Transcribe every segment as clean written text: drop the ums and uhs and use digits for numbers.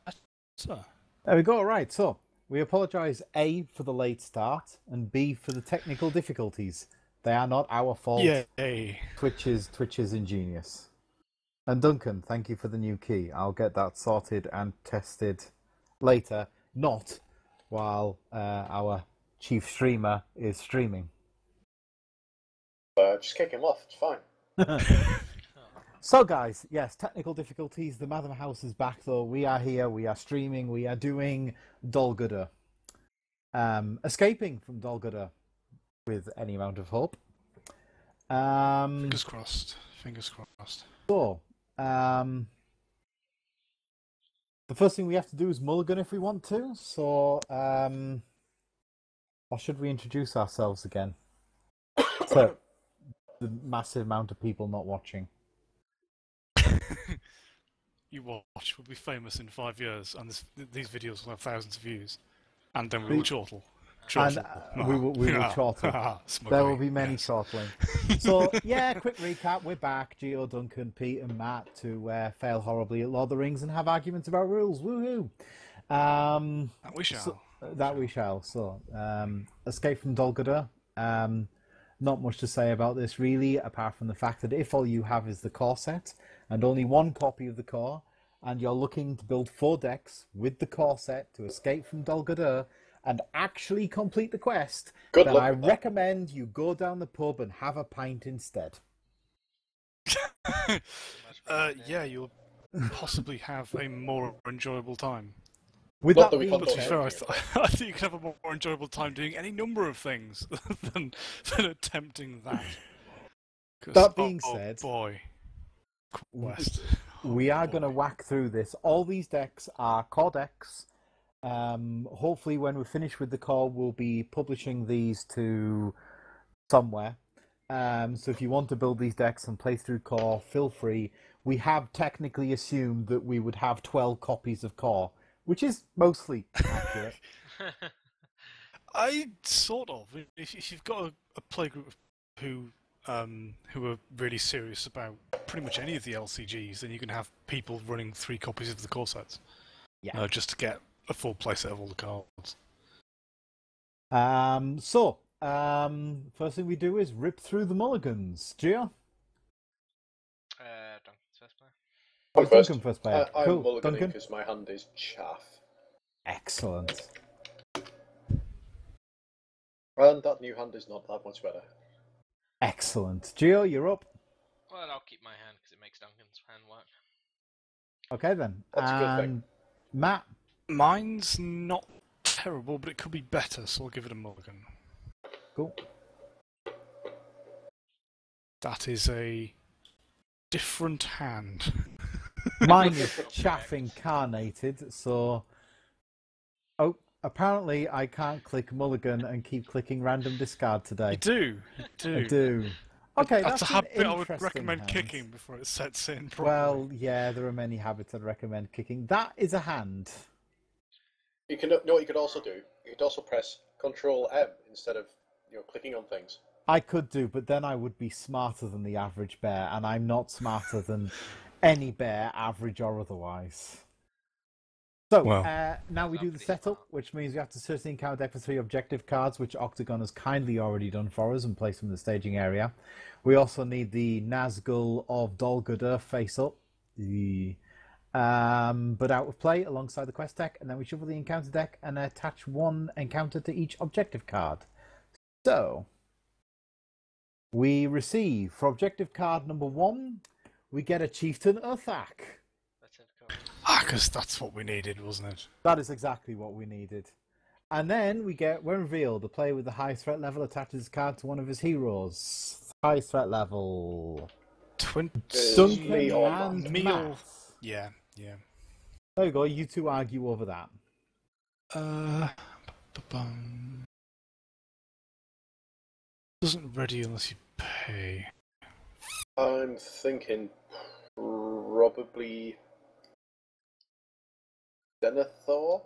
better. There we go. Right, so we apologise, A, for the late start, and B, for the technical difficulties. They are not our fault. Yay. Twitch is ingenious. And Duncan, thank you for the new key. I'll get that sorted and tested later, not while our chief streamer is streaming. Just kick him off, it's fine. So guys, yes, technical difficulties. The Madam House is back though. We are here, we are streaming, we are doing Goldur. Escaping from Goldur with any amount of hope. Fingers crossed. Fingers crossed. So, the first thing we have to do is mulligan if we want to. So, or should we introduce ourselves again to the massive amount of people not watching? You watch, we'll be famous in 5 years, and these videos will have thousands of views, and then we will chortle. And we will chortle. There will be many chortling. So, yeah, quick recap. We're back. Gio, Duncan, Pete, and Matt to fail horribly at Lord of the Rings and have arguments about rules. Woohoo! That we shall. We shall. So, Escape from Goldur. Not much to say about this, really, apart from the fact that if all you have is the core set, and only one copy of the core, and you're looking to build 4 decks with the core set to escape from Goldur and actually complete the quest, then I recommend you go down the pub and have a pint instead. Yeah, you'll possibly have a more enjoyable time. With that being said, I think you can have a more enjoyable time doing any number of things than attempting that. That being said, boy, quest. We are going to whack through this. All these decks are core decks. Hopefully, when we're finished with the core, we'll be publishing these to somewhere. So if you want to build these decks and play through core, feel free. We have technically assumed that we would have 12 copies of core, which is mostly accurate. I sort of. If you've got a playgroup who are really serious about pretty much any of the LCGs, then you can have people running 3 copies of the core sets. Yeah. Just to get a full playset of all the cards. First thing we do is rip through the mulligans. Gio? Duncan first player. I'm Cool. mulliganing Duncan? because my hand is chaff. Excellent. And that new hand is not that much better. Excellent. Gio, you're up. Well, I'll keep my hand because it makes Duncan's hand work. Okay then. That's a good thing. Matt? Mine's not terrible, but it could be better, so I'll give it a mulligan. Cool. That is a different hand. Mine is chaff incarnated, so... Oh, apparently I can't click mulligan and keep clicking random discard today. You do. I do. Okay, that's a habit I would interesting recommend hand. kicking before it sets in. Probably. Well, yeah, there are many habits I'd recommend kicking. That is a hand. You know what you could also do? You could also press Control M instead of clicking on things. I could do, but then I would be smarter than the average bear, and I'm not smarter than any bear, average or otherwise. So, now we do the setup, which means we have to search the encounter deck for 3 objective cards, which Octagon has kindly already done for us and placed them in the staging area. We also need the Nazgul of Goldur face up, but out of play alongside the quest deck, and then we shuffle the encounter deck and attach 1 encounter to each objective card. So, we receive, for objective card number 1, we get a Chieftain Uthak. Because that's what we needed, wasn't it? That is exactly what we needed. And then we get, when revealed, the player with the highest threat level attaches his card to one of his heroes. Highest threat level. 20. Duncan and Matt. Yeah. There you go, you two argue over that. Doesn't ready unless you pay. I'm thinking probably Denethor.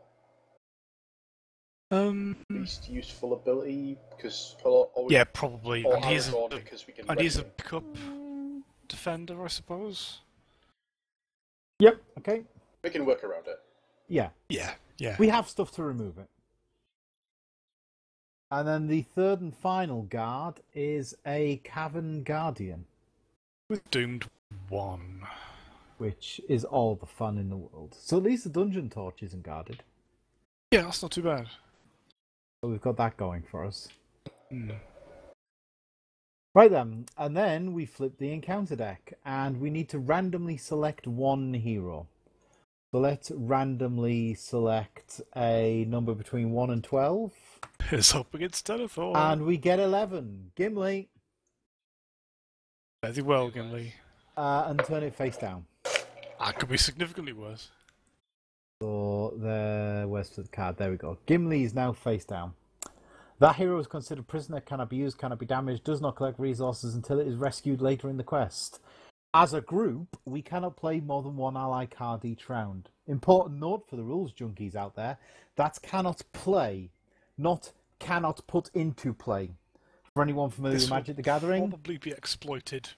Least useful ability because yeah, probably. Or and he's a pickup defender, I suppose. Yep. Okay. We can work around it. Yeah. Yeah. We have stuff to remove it. And then the third and final guard is a Cavern Guardian, With Doomed 1. which is all the fun in the world. So at least the Dungeon Torch isn't guarded. Yeah, that's not too bad. So we've got that going for us. Mm. Right then, and then we flip the encounter deck, and we need to randomly select one hero. So let's randomly select a number between 1 and 12. Here's hoping it's Denethor. And we get 11. Gimli. Very well, Gimli. And turn it face down. That could be significantly worse. So where's the card? There we go. Gimli is now face down. That hero is considered prisoner, cannot be used, cannot be damaged, does not collect resources until it is rescued later in the quest. As a group, we cannot play more than one ally card each round. Important note for the rules junkies out there, that's cannot play, not cannot put into play. For anyone familiar with Magic the Gathering, probably be exploited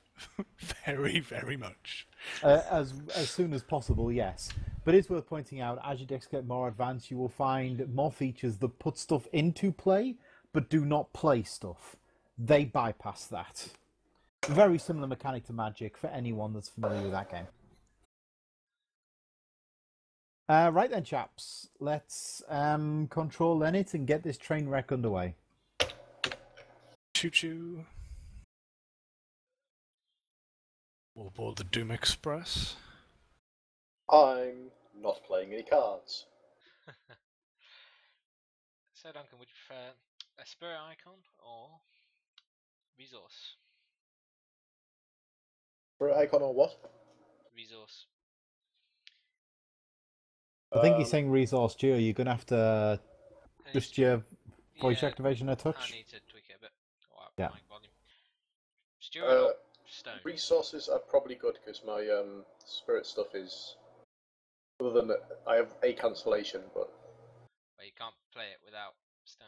very, very much. as soon as possible, yes. But it's worth pointing out, as your decks get more advanced, you will find more features that put stuff into play, but do not play stuff. They bypass that. Very similar mechanic to Magic for anyone that's familiar with that game. Right then, chaps. Let's control Lenit and get this train wreck underway. Choo-choo. We'll board the Doom Express. I'm not playing any cards. So, Duncan, would you prefer a spirit icon or resource? For icon or what? Resource. I think he's saying resource geo. You're going to have to just your voice Yeah, activation a I touch. need to tweak it a bit. Yeah. Mic volume. Stewart or stone? Resources are probably good because my spirit stuff is. Other than that, I have a cancellation, but. Well, you can't play it without stone.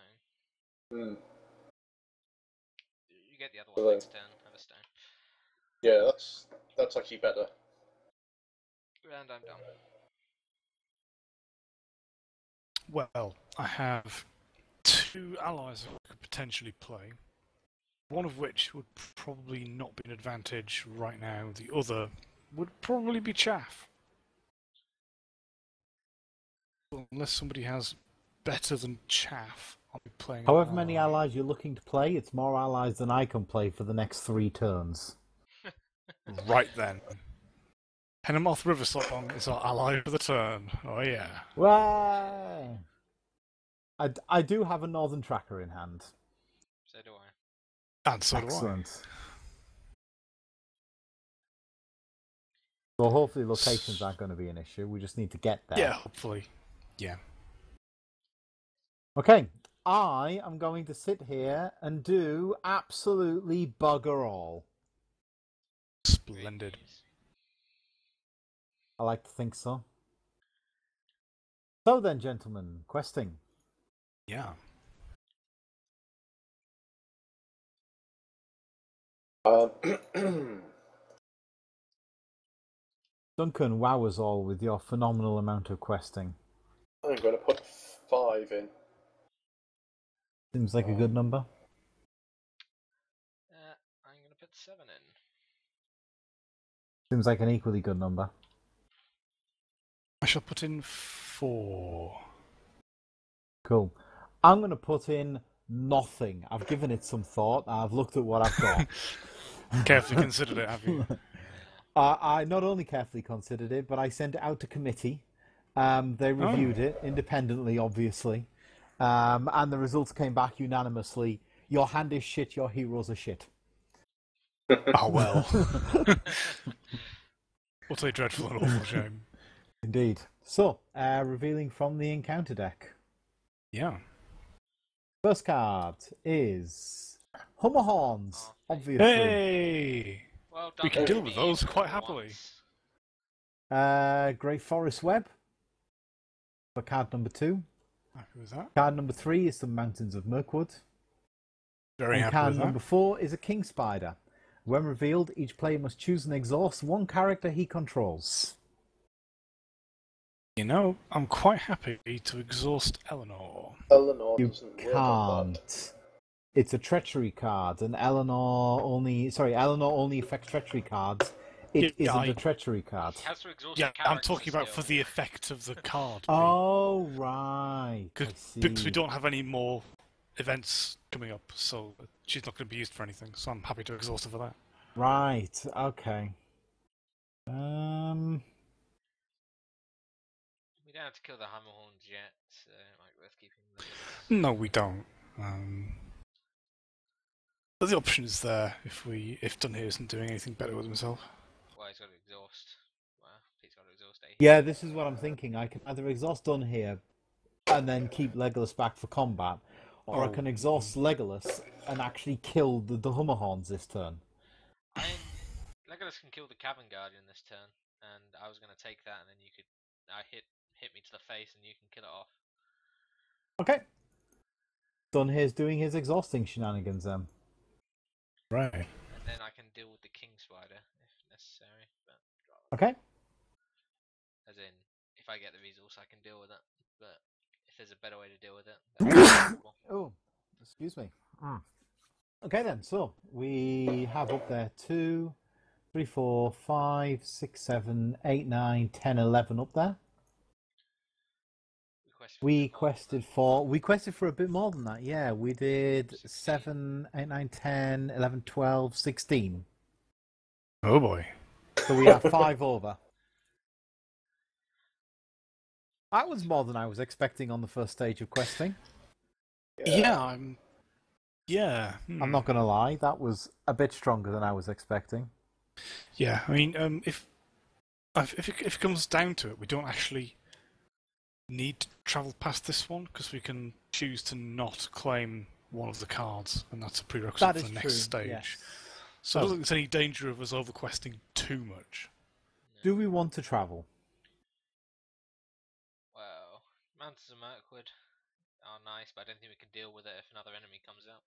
Hmm. You get the other Well, one next turn. Have a stone. Yeah, that's actually better. And I'm done. Well, I have 2 allies I could potentially play. One of which would probably not be an advantage right now. The other would probably be chaff. Unless somebody has better than chaff, I'll be playing. However many allies you're looking to play, it's more allies than I can play for the next 3 turns. Right then. Hennemoth Riversong is our ally for the turn. Oh yeah. Well, I do have a Northern Tracker in hand. So do I. And so Excellent. So hopefully locations aren't going to be an issue. We just need to get there. Yeah, hopefully. Yeah. Okay, I am going to sit here and do absolutely bugger all. Splendid. I like to think so. So then, gentlemen, questing. Yeah. Duncan, wow us all with your phenomenal amount of questing. I'm going to put 5 in. Seems like a good number. I'm going to put 7 in. Seems like an equally good number. I shall put in 4. Cool. I'm going to put in nothing. I've given it some thought. I've looked at what I've got. Carefully considered it, have you? I not only carefully considered it, but I sent it out to committee. They reviewed it independently, obviously. And the results came back unanimously. Your hand is shit, your heroes are shit. Oh well. What a dreadful and awful shame. Indeed. So, revealing from the encounter deck. Yeah. First card is Hummerhorns, obviously. Hey! Well done. We can deal for with being those evil quite for happily. once. Great Forest Web for card number 2. Happy with that. Card number 3 is the Mountains of Mirkwood. Very And happy card with that. number 4 is a King Spider. When revealed, each player must choose and exhaust one character he controls. You know, I'm quite happy to exhaust Eleanor. Eleanor You doesn't work on that. can't. It's a treachery card, and Eleanor only affects treachery cards. It Yeah, isn't a treachery card. He has to exhaust Yeah, a character I'm talking about for still. the effect of the card. Oh, right. I Because see. we don't have any more events coming up, so she's not going to be used for anything. So I'm happy to exhaust her for that. Right, okay. We don't have to kill the hammerhorns yet, so it might be worth keeping them. No, we don't. But the option is there if Dunhir isn't doing anything better with himself. Well, he's got to exhaust. Well, he's got to exhaust a. Yeah, this is what I'm thinking. I can either exhaust Dunhir and then keep Legolas back for combat, or I can exhaust Legolas and actually kill the Hummerhorns this turn. Legolas can kill the Cavern Guardian this turn, and I was going to take that, and then you could hit me to the face, and you can kill it off. Okay. Dunhir's doing his exhausting shenanigans then. Right. And then I can deal with the King Spider if necessary. But Okay. as in, if I get the resource, I can deal with it. But if there's a better way to deal with it, that's possible. Oh, excuse me. Okay then, so we have up there 2, 3, 4, 5, 6, 7, 8, 9, 10, 11 up there. We quested for a bit more than that, yeah. We did 7, 8, 9, 10, 11, 12, 16. Oh boy. So we are 5 over. That was more than I was expecting on the first stage of questing. I'm not going to lie, that was a bit stronger than I was expecting. Yeah, I mean, if it comes down to it, we don't actually need to travel past this one because we can choose to not claim one of the cards, and that's a prerequisite for the next stage. Yes. So I don't think there's any danger of us overquesting too much. Do we want to travel? Well, Mountains of Mirkwood are nice, but I don't think we can deal with it if another enemy comes out.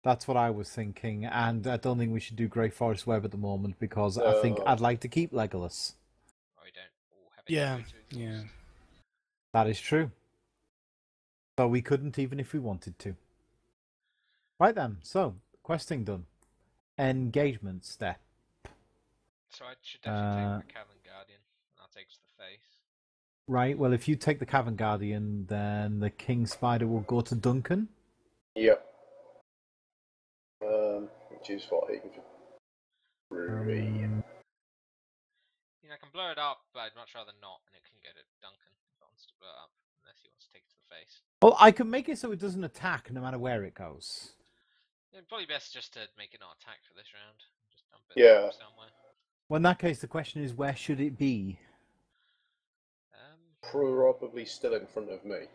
That's what I was thinking, and I don't think we should do Grey Forest Web at the moment because I think I'd like to keep Legolas. Or we don't all have it. Yeah. That is true. So we couldn't even if we wanted to. Right then, so questing done. Engagement step. So I should definitely take the Cavern Guardian, and I'll take the face. Right, well if you take the Cavern Guardian, then the King Spider will go to Duncan. Yep. Which is what he can do. I can blow it up, but I'd much rather not, and it can go to Duncan if he wants to blow it up, unless he wants to take it to the face. Well, I can make it so it doesn't attack no matter where it goes. Yeah, probably best just to make it not attack for this round. Just dump it somewhere. Well, in that case, the question is, where should it be? Probably still in front of me.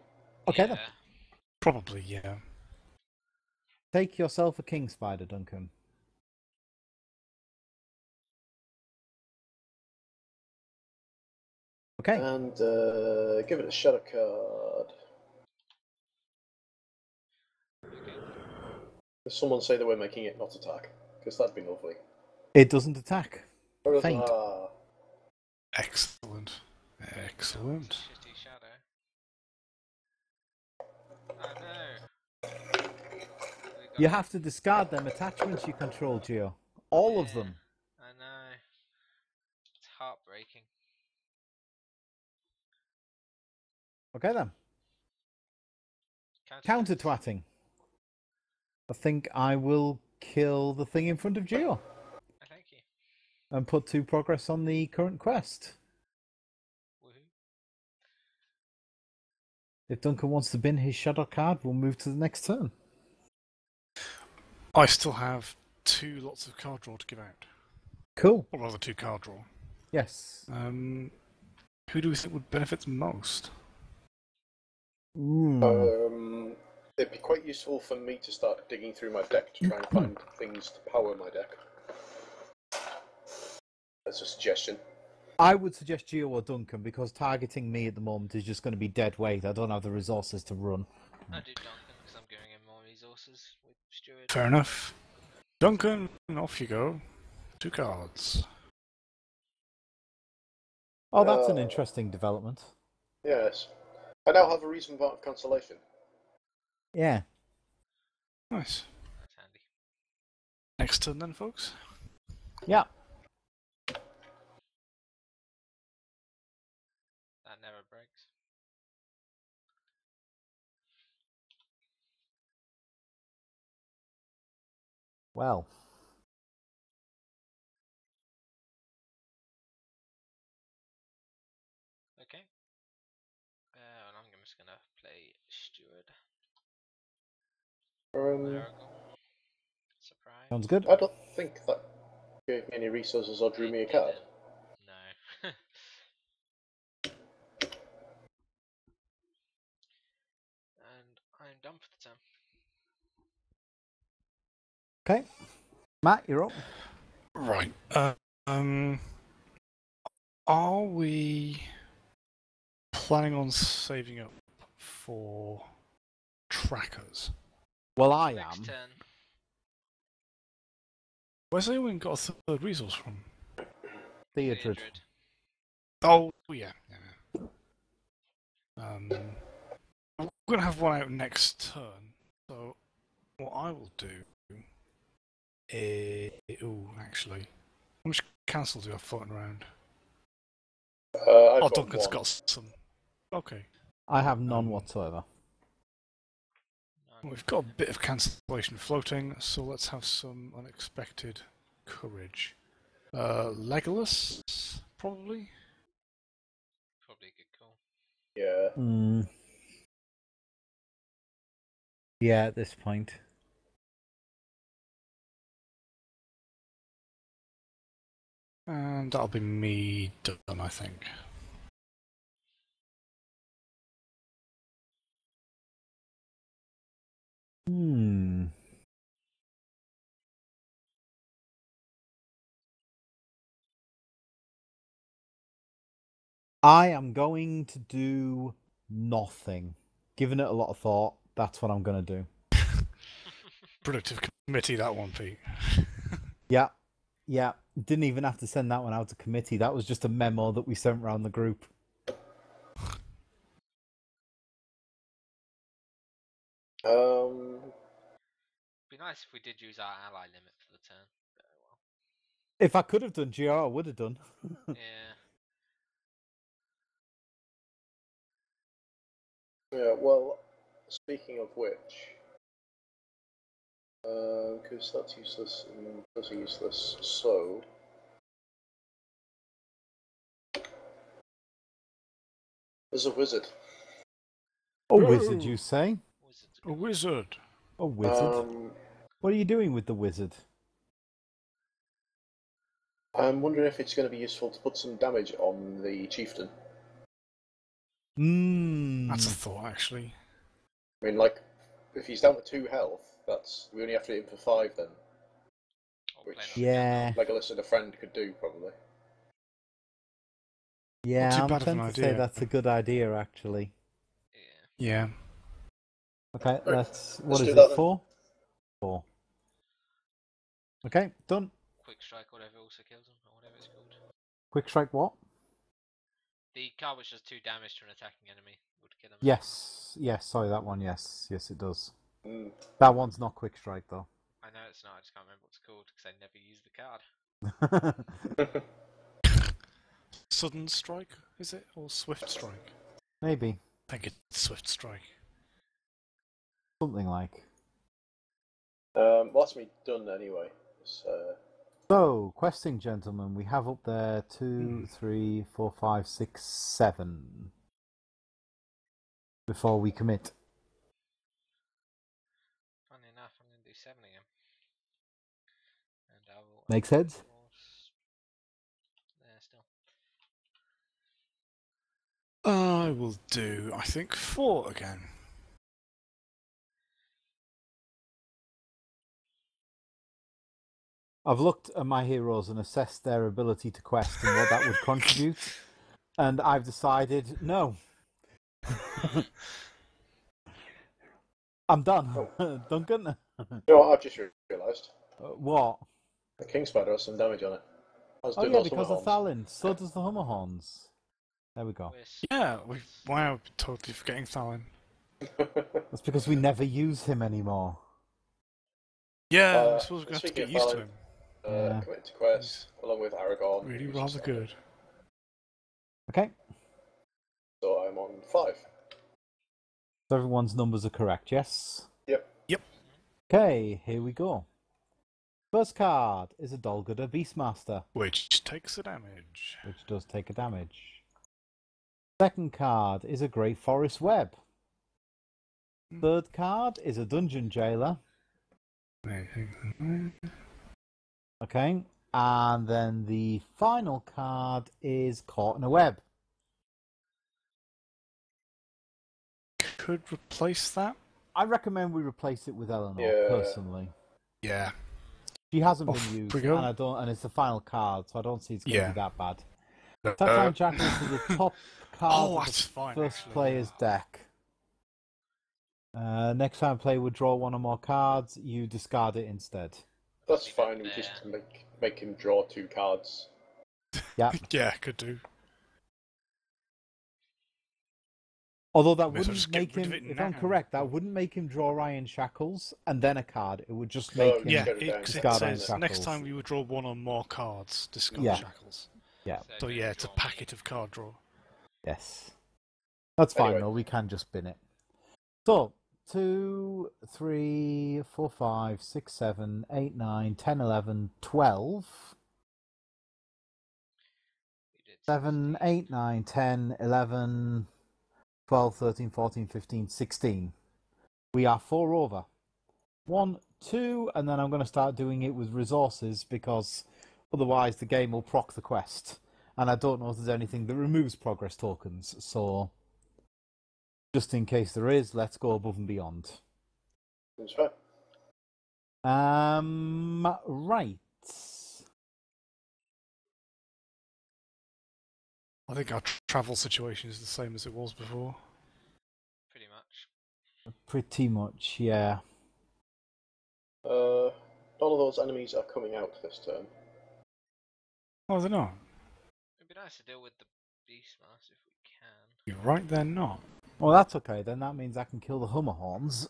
Okay then. Probably, yeah. Take yourself a King Spider, Duncan. Okay. And give it a shadow card. Okay. Does someone say that we're making it not attack? Because that'd be lovely. It doesn't attack. Faint. Excellent. Excellent. Shitty shadow. Oh no. You have to discard them attachments you control, Gio. All of them. I know. It's heartbreaking. Okay then. Counter-twatting. I think I will kill the thing in front of Gio. Thank you. And put 2 progress on the current quest. Woohoo. If Duncan wants to bin his shadow card, we'll move to the next turn. I still have 2 lots of card draw to give out. Cool. Or rather 2 card draw. Yes. Who do we think would benefit the most? It'd be quite useful for me to start digging through my deck to try and find things to power my deck. That's a suggestion. I would suggest Gio or Duncan because targeting me at the moment is just going to be dead weight. I don't have the resources to run. I do Duncan because I'm giving him more resources with Steward. Fair enough. Duncan, off you go. 2 cards. Oh, that's an interesting development. Yes. I now have a reason of consolation. Yeah. Nice. That's handy. Next turn then, folks. Yeah. That never breaks. Well. Okay. And I'm just gonna play Steward. Miracle. Surprise. Sounds good. I don't think that gave me any resources or drew It me a card. didn't. No. And I'm done for the turn. Okay. Matt, you're up. Right. Are we planning on saving up for trackers? Well, I Next am. turn. Where's anyone got a third resource from? Theodred. Oh, yeah. I'm going to have one out next turn. So, what I will do is... Oh, actually. How much cancel do I have floating around? I've got Duncan's one. got some. Okay. I have none whatsoever. We've got a bit of cancellation floating, so let's have some unexpected courage. Legolas, probably? Probably a good call. Yeah. Yeah, at this point. And that'll be me done, I think. I am going to do nothing. Giving it a lot of thought, that's what I'm going to do. Productive committee, that one, Pete. Yeah. Didn't even have to send that one out to committee. That was just a memo that we sent around the group. Be nice if we did use our ally limit for the turn. But oh well. If I could have done GR, I would have done. Yeah. Yeah, well, speaking of which, because that's useless and those are useless, so... There's a wizard. A wizard, you say? A wizard. A wizard? What are you doing with the wizard? I'm wondering if it's going to be useful to put some damage on the chieftain. That's a thought, actually. I mean, like, if he's down to 2 health, we only have to hit him for 5 then. Which Legolas and a friend could do, probably. Yeah, I'm trying to say that's a good idea, actually. Yeah. Okay, let's what is do it, that then. 4? 4. Okay, done. Quick strike, whatever also kills him, or whatever it's called. Quick strike what? The card which does 2 damage to an attacking enemy would kill him. Yes, sorry, that one, yes, it does. That one's not quick strike, though. I know it's not, I just can't remember what it's called, because I never use the card. Sudden strike, is it? Or swift strike? Maybe. I think it's swift strike. Something like. Well, that's me done anyway. So, questing, gentlemen, we have up there 2, 3, 4, 5, 6, 7. Before we commit. Funny enough, I'm going to do 7 again. And I will... Makes sense? There still. I will do, I think, 4 again. I've looked at my heroes and assessed their ability to quest and what that would contribute, and I've decided no. I'm done. Duncan? You know what I've just realised? What? The King Spider has some damage on it. Oh yeah, because of Thalin. So does the Hummerhorns. There we go. Yeah, wow, totally forgetting Thalin. That's because we never use him anymore. Yeah, I suppose we're going to have to speaking get of used to Thalin, him. Yeah. committed to quest along with Aragorn. Really who's rather just- good. Okay. So I'm on 5. So everyone's numbers are correct, yes? Yep. Yep. Okay, here we go. First card is a Dolguder Beastmaster, Which takes the damage. which does take a damage. Second card is a Great Forest Web. Third card is a Dungeon Jailer. Okay. And then the final card is Caught in a Web. Could replace that? I recommend we replace it with Eleanor, Yeah. personally. Yeah. She hasn't Off been used, we go. and it's the final card, so I don't see it's going to Yeah. be that bad. Sackline Jackals is the top card Oh, of that's the fine, first actually, player's deck. Next time player would draw one or more cards, you discard it instead. That's fine. We just make him draw 2 cards. Yeah. Yeah, could do. Although that May as well wouldn't just get make rid of him, it if I'm now. correct, that wouldn't make him draw Iron Shackles and then a card. It would just make him. Yeah, Get it down. it Discard Iron says Shackles. next time we would draw one or more cards, discard Yeah. shackles. Yeah. So yeah, it's a packet of card draw. Yes. That's fine Anyway. though. We can just bin it. So 2, 3, 4, 5, 6, 7, 8, 9, 10, 11, 12. 7, 8, 9, 10, 11, 12, 13, 14, 15, 16. We are 4 over. 1, 2, and then I'm going to start doing it with resources because otherwise the game will proc the quest. And I don't know if there's anything that removes progress tokens, so just in case there is, let's go above and beyond. That's fine. Right. I think our travel situation is the same as it was before. Pretty much. Pretty much, yeah. None of those enemies are coming out this turn. Oh, they're not. It'd be nice to deal with the Beastmaster if we can. You're right, they're not. Well, that's okay. Then that means I can kill the Hummerhorns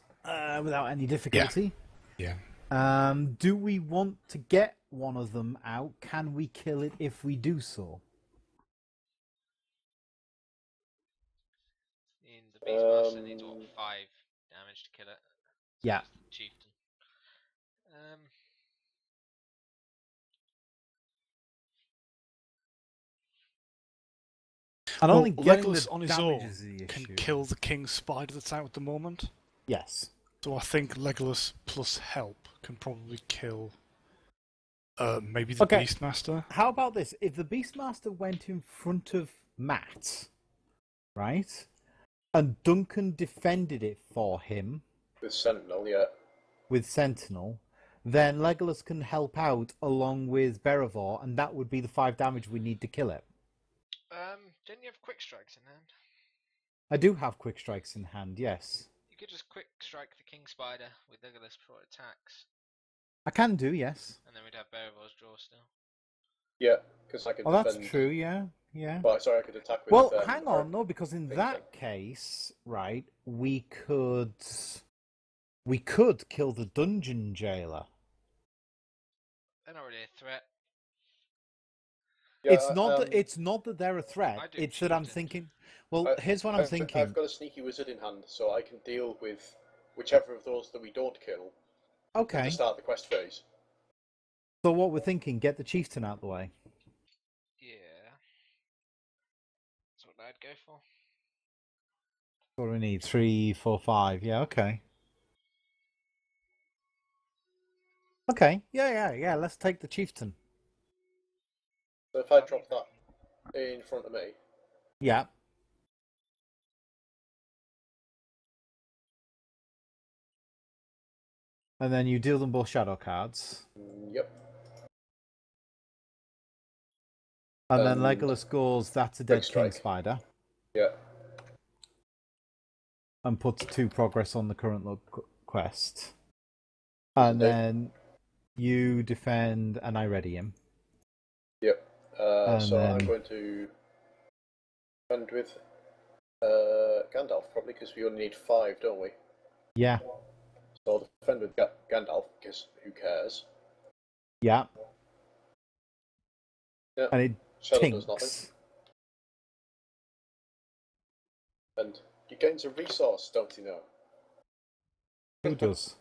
without any difficulty. Yeah. Do we want to get one of them out? Can we kill it if we do so? The Beastmaster needs what, 5 damage to kill it. Yeah. Chieftain. I don't think getting Legolas the on his damage own is the can issue. kill the king spider that's out at the moment. Yes. So I think Legolas plus help can probably kill maybe the Okay. Beastmaster. How about this? If the Beastmaster went in front of Matt, right, and Duncan defended it for him With Sentinel, yeah. with Sentinel, then Legolas can help out along with Beravor, and that would be the 5 damage we need to kill it. Didn't you have quick strikes in hand? I do have quick strikes in hand, yes. You could just quick strike the King Spider with Legolas before it attacks, I can do, yes. and then we'd have Berevor's draw still. Yeah, because I could Oh, defend... that's true, yeah. Well, sorry, I could attack with... Well, hang on, no, because in thing that thing. case, right, we could kill the Dungeon Jailer. They're not really a threat. Yeah, It's not that they're a threat. I do It's that I'm Chieftain. thinking. Well, here's what I'm thinking. I've got a sneaky wizard in hand, so I can deal with whichever of those that we don't kill at Okay. the start of the quest phase. So what we're thinking, get the chieftain out the way. Yeah. That's what I'd go for. What do we need? 3, 4, 5. Yeah. Okay. Okay. Yeah. Let's take the chieftain. So if I drop that in front of me, Yeah. And then you deal them both shadow cards. yep. And then Legolas goes, that's a dead Quick strike. king spider. Yeah. And puts 2 progress on the current quest. And then you defend an Iridium. Yep. So then- I'm going to defend with Gandalf, probably, because we only need 5, don't we? Yeah. So I'll defend with Gandalf, because who cares? Yeah. Yeah. And it Shadow does nothing. tinks. And he gains a resource, don't you know? Who does?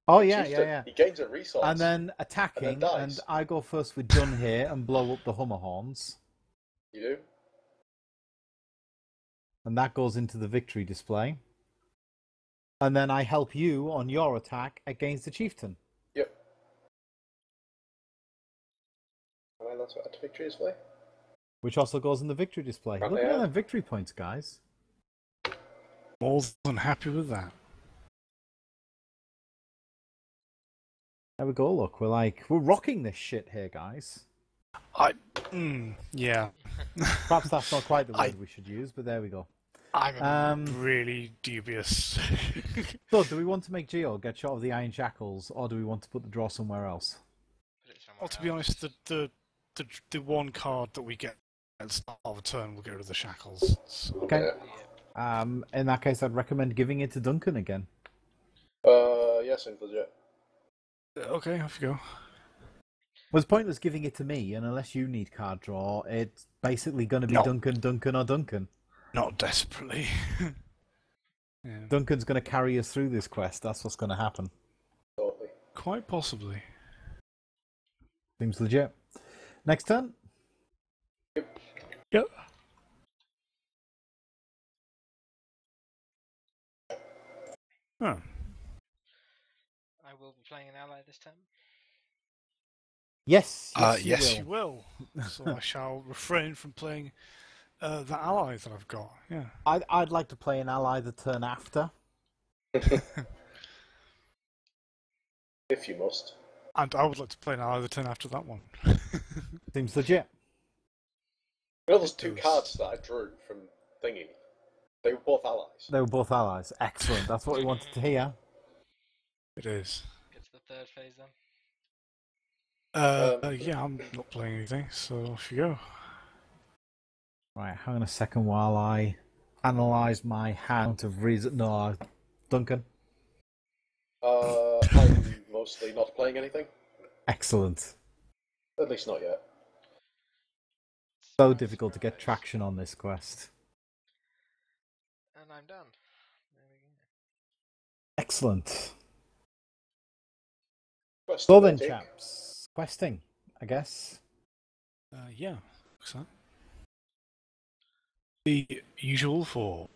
Oh, yeah, Chieftain, yeah. He gains a resource. And then attacking, and, then dies. and I go first with Dun here and blow up the Hummer Horns. You do? And that goes into the victory display. And then I help you on your attack against the Chieftain. Yep. And that's what add to victory display. Which also goes in the victory display. Look at the victory points, guys. More than happy with that. There we go, look. We're rocking this shit here, guys. Yeah. Perhaps that's not quite the word we should use, but there we go. I'm really dubious. So, do we want to make Geo get shot of the Iron Shackles, or do we want to put the draw somewhere else? Well, to be honest, the one card that we get at the start of a turn will get rid of the shackles. So. Okay. In that case, I'd recommend giving it to Duncan again. Yes, seems legit. Okay, off you go. Well, it's pointless giving it to me, and unless you need card draw, it's basically going to be Duncan, Duncan, or Duncan. Not desperately. Yeah. Duncan's going to carry us through this quest. That's what's going to happen. Totally. Quite possibly. Seems legit. Next turn. Yep. Oh. I will be playing an ally this time. Yes. Yes, you will. So I shall refrain from playing the ally that I've got. Yeah. I'd like to play an ally the turn after. If you must. And I would like to play an ally the turn after that one. Seems legit. You know those 2 cards that I drew from Thingy? They were both allies. They were both allies. Excellent. That's what we wanted to hear. It is. Get to the 3rd phase then. Yeah, I'm not playing anything, so off you go. Right, hang on a second while I analyse my hand of reason. No, Duncan. I'm mostly not playing anything. Excellent. At least not yet. So difficult to get traction on this quest. And I'm done. There we go. Excellent. Questing, So then, I think. chaps, questing, I guess. Yeah, looks like. The usual 4.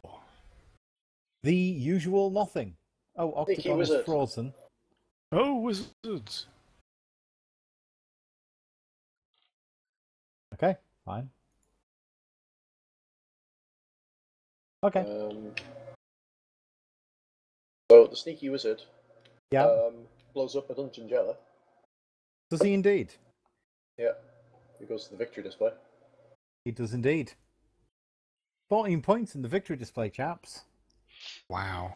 The usual nothing. Oh, Octagon is Wizard. frozen. Oh, wizards. Okay, fine. Okay. So the sneaky wizard Yeah. blows up a dungeon jailer. Does he indeed? Yeah. He goes to the victory display. He does indeed. 14 points in the victory display, chaps. Wow.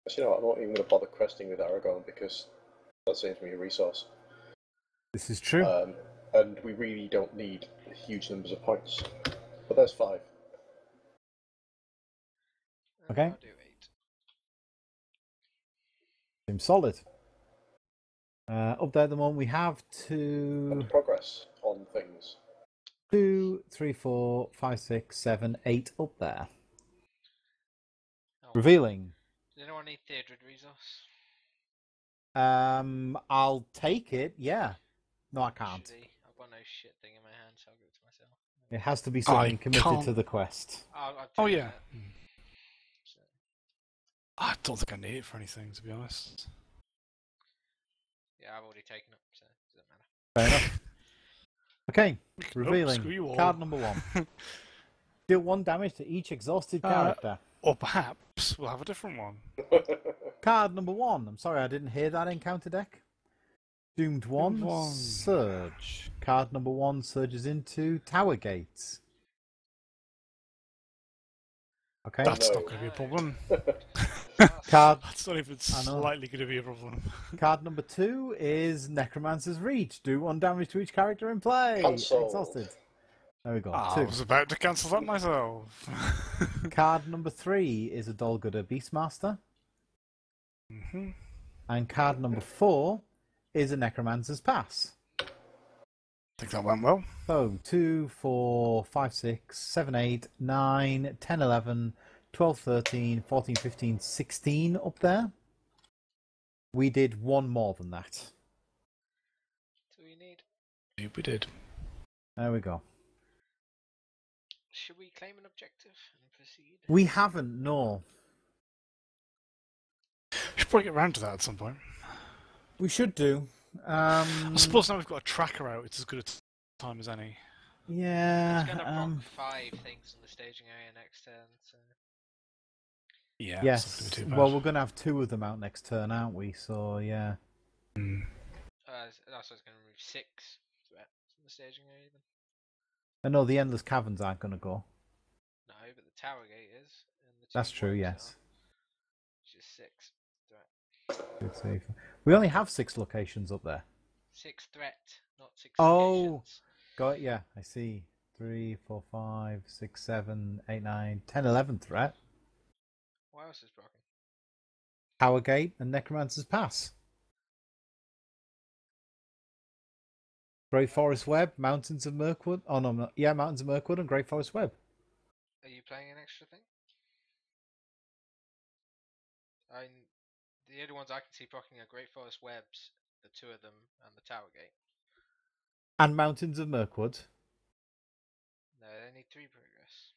Actually, you know what? I'm not even going to bother questing with Aragorn because that saves me a resource. This is true. And we really don't need huge numbers of points. But there's 5. Okay. I'll do 8. Seems solid. Up there at the moment we have And progress on things. 2, 3, 4, 5, 6, 7, 8 up there. Oh. Revealing. Does anyone need Theodred resource? I'll take it, yeah. No, I can't. I've got no shit thing in my hand, so I'll give it to myself. It has to be something committed can't- to the quest. I've Yeah. taken it, so. I don't think I need it for anything, to be honest. Yeah, I've already taken it, so it doesn't matter. Fair enough. Okay, screw you revealing. all. Card number 1. Deal 1 damage to each exhausted character. Or perhaps we'll have a different one. Card number 1. I'm sorry I didn't hear that encounter deck. Doomed 1, Doomed 1. Surge. Card number 1 surges into Tower Gates. Okay. That's No. not going to be a problem. Card That's not even I know. slightly going to be a problem. Card number 2 is Necromancer's Reach. Do 1 damage to each character in play. Cancelled. Exhausted. There we go. I 2. was about to cancel that myself. Card number 3 is a Dolguder Beastmaster. Mm-hmm. And card number 4 is a Necromancer's Pass. I think that went well. So 2, 4, 5, 6, 7, 8, 9, 10, 11, 12, 13, 14, 15, 16 up there. We did one more than that. Do we need? We did. There we go. Should we claim an objective and proceed? We haven't, no. Should probably get around to that at some point. We should do. I suppose now we've got a tracker out, it's as good a time as any. Yeah. It's gonna proc 5 things on the staging area next turn, so... Yeah. Yes. Well, we're going to have 2 of them out next turn, aren't we? So, yeah. Mm. That's what's going to remove 6 threats in the staging area, then. I know the Endless Caverns aren't going to go. No, but the Tower Gate is. And the That's two true, ones yes. are, which is 6 threat. Good save. We only have 6 locations up there. 6 threat, not 6 Oh, locations. got it, yeah, I see. 3, 4, 5, 6, 7, 8, 9, 10, 11 threat. What else is broken? Tower Gate and Necromancer's Pass. Great Forest Web, Mountains of Mirkwood. Oh no, yeah, Mountains of Mirkwood and Great Forest Web. Are you playing an extra thing? The only ones I can see proccing are Great Forest Webs, the 2 of them, and the Tower Gate. And Mountains of Mirkwood. No, they need 3 progress.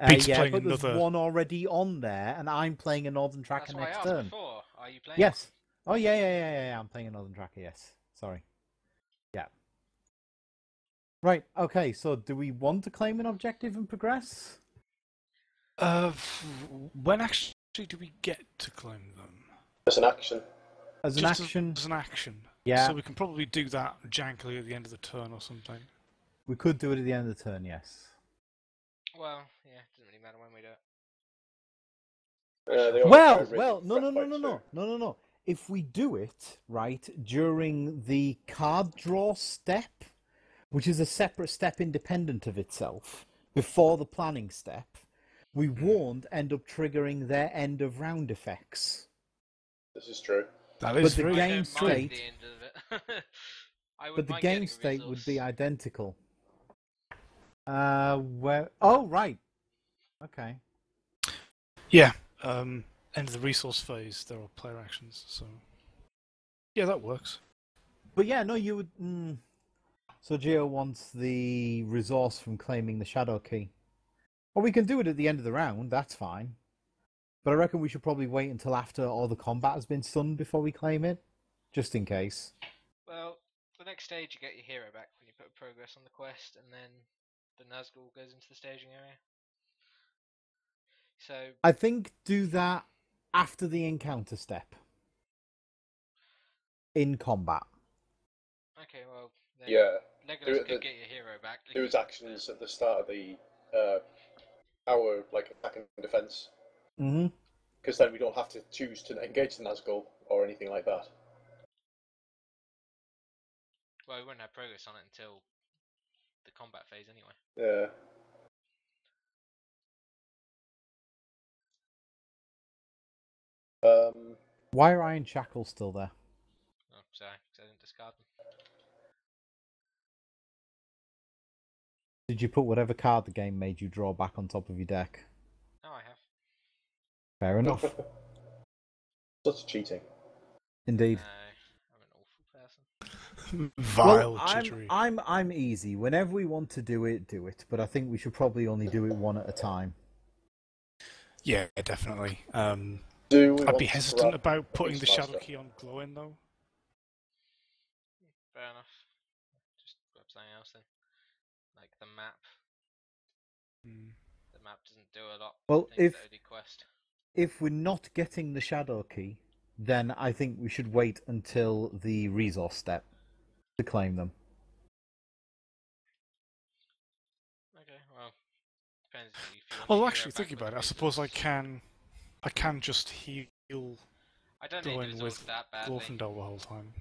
Pete's Yeah, playing but there's another... one already on there, and I'm playing a Northern Tracker That's what I next asked turn. before. Are you playing? Yes. Oh, yeah. I'm playing a Northern Tracker, yes. Sorry. Yeah. Right, okay, so do we want to claim an objective and progress? When actually do we get to claim them? As an action. As an Just action? As an action. Yeah. So we can probably do that jankily at the end of the turn or something. We could do it at the end of the turn, yes. Well, yeah, it doesn't really matter when we do it. Well, no. If we do it, right, during the card draw step, which is a separate step independent of itself, before the planning step, we won't end up triggering their end of round effects. This is true. That is But the true. game state, The end of it. but the game state would be identical. Oh, right. Okay. Yeah. End of the resource phase, there are player actions, so... Yeah, that works. But yeah, no, you would... So Geo wants the resource from claiming the Shadow Key. Well, we can do it at the end of the round, that's fine. But I reckon we should probably wait until after all the combat has been stunned before we claim it. Just in case. Well, the next stage you get your hero back when you put progress on the quest, and then the Nazgul goes into the staging area. So I think do that after the encounter step. In combat. okay, well then Yeah. Legolas could get your hero back. Do his actions at the start of the our attack and defense. Mm-hmm. Because then we don't have to choose to engage the Nazgul or anything like that. Well, we wouldn't have progress on it until the combat phase anyway. Yeah. Why are Iron Shackles still there? Oh, sorry, because I didn't discard them. Did you put whatever card the game made you draw back on top of your deck? No, I have. Fair enough. Such cheating. Indeed. No, I'm an awful person. Vile well, jittery. I'm easy. Whenever we want to do it, do it. But I think we should probably only do it one at a time. Yeah, definitely. I'd be hesitant about putting the Shadow Key on glowing, though. Fair enough. Just grab something else then. Like the map. The map doesn't do a lot. Well, Quest. if we're not getting the Shadow Key, then I think we should wait until the resource step to claim them. Okay, well, depends if you want Well, to actually, thinking about it, I suppose I can just heal I don't need going the with that badly. Glorfindel the whole time.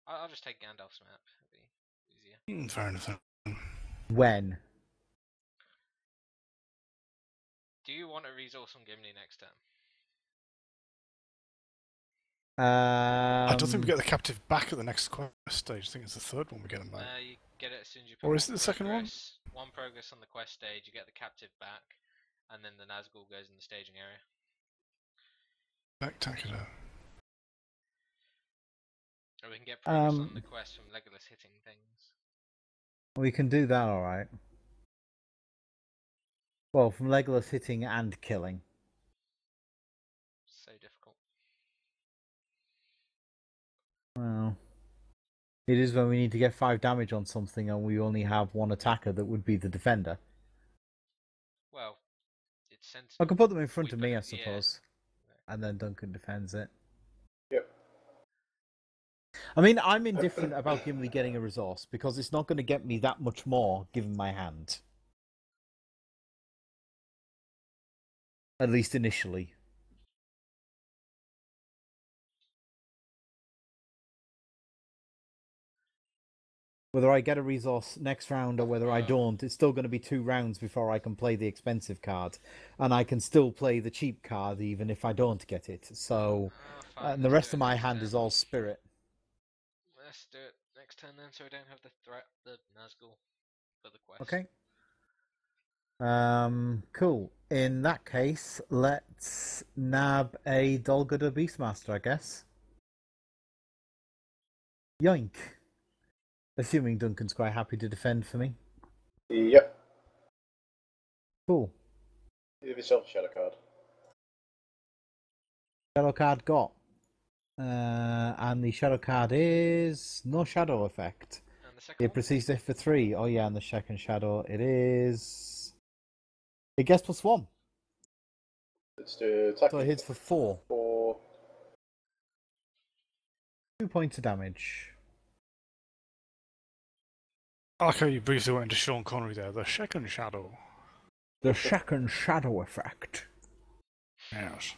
I'll just take Gandalf's map. It'll be easier. Fair enough. When? Do you want a resource on Gimli next turn? I don't think we get the captive back at the next quest stage. I think it's the third one we get them back. You get it as soon as you put Or is it the second one? One progress on the quest stage, you get the captive back, and then the Nazgul goes in the staging area. Spectacular. Or we can get progress on the quest from Legolas hitting things. We can do that, alright. Well, from Legolas hitting and killing. So difficult. Well, it is when we need to get 5 damage on something and we only have one attacker that would be the defender. Well, it's sensitive. I can put them in front of me, I suppose. Yeah. And then Duncan defends it. Yep. I mean, I'm indifferent about Gimli getting a resource because it's not going to get me that much more given my hand. At least initially. Whether I get a resource next round or whether I don't, it's still going to be 2 rounds before I can play the expensive card. And I can still play the cheap card even if I don't get it. So, and the rest of my hand is all spirit. Let's do it next turn then, so we don't have the threat, the Nazgul, for the quest. Okay. Cool. In that case, let's nab a Goldur Beastmaster, I guess. Yoink. Assuming Duncan's quite happy to defend for me. Yep. Cool. Give yourself a shadow card. Shadow card got. And the shadow card is no shadow effect. And the second it proceeds to hit for 3. Oh yeah, and the second shadow it is. It gets +1. Let's do attack. So it hits for 4. 4. 2 points of damage. I like how you briefly went into Sean Connery there. The second shadow. The second shadow effect. Yes.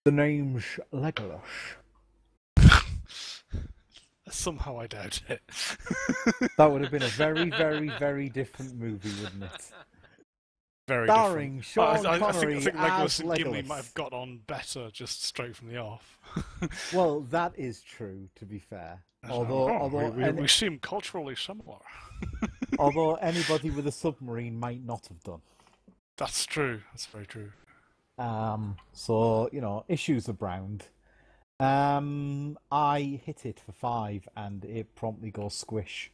The name's Legolas. Somehow I doubt it. That would have been a very, very, very different movie, wouldn't it? Very Starring different. Sean Connery I think Legolas and Legolas. Gimli might have got on better just straight from the off. Well, that is true, to be fair. Although we seem culturally similar. Although anybody with a submarine might not have done. That's true. That's very true. So, issues abound. I hit it for 5 and it promptly goes squish.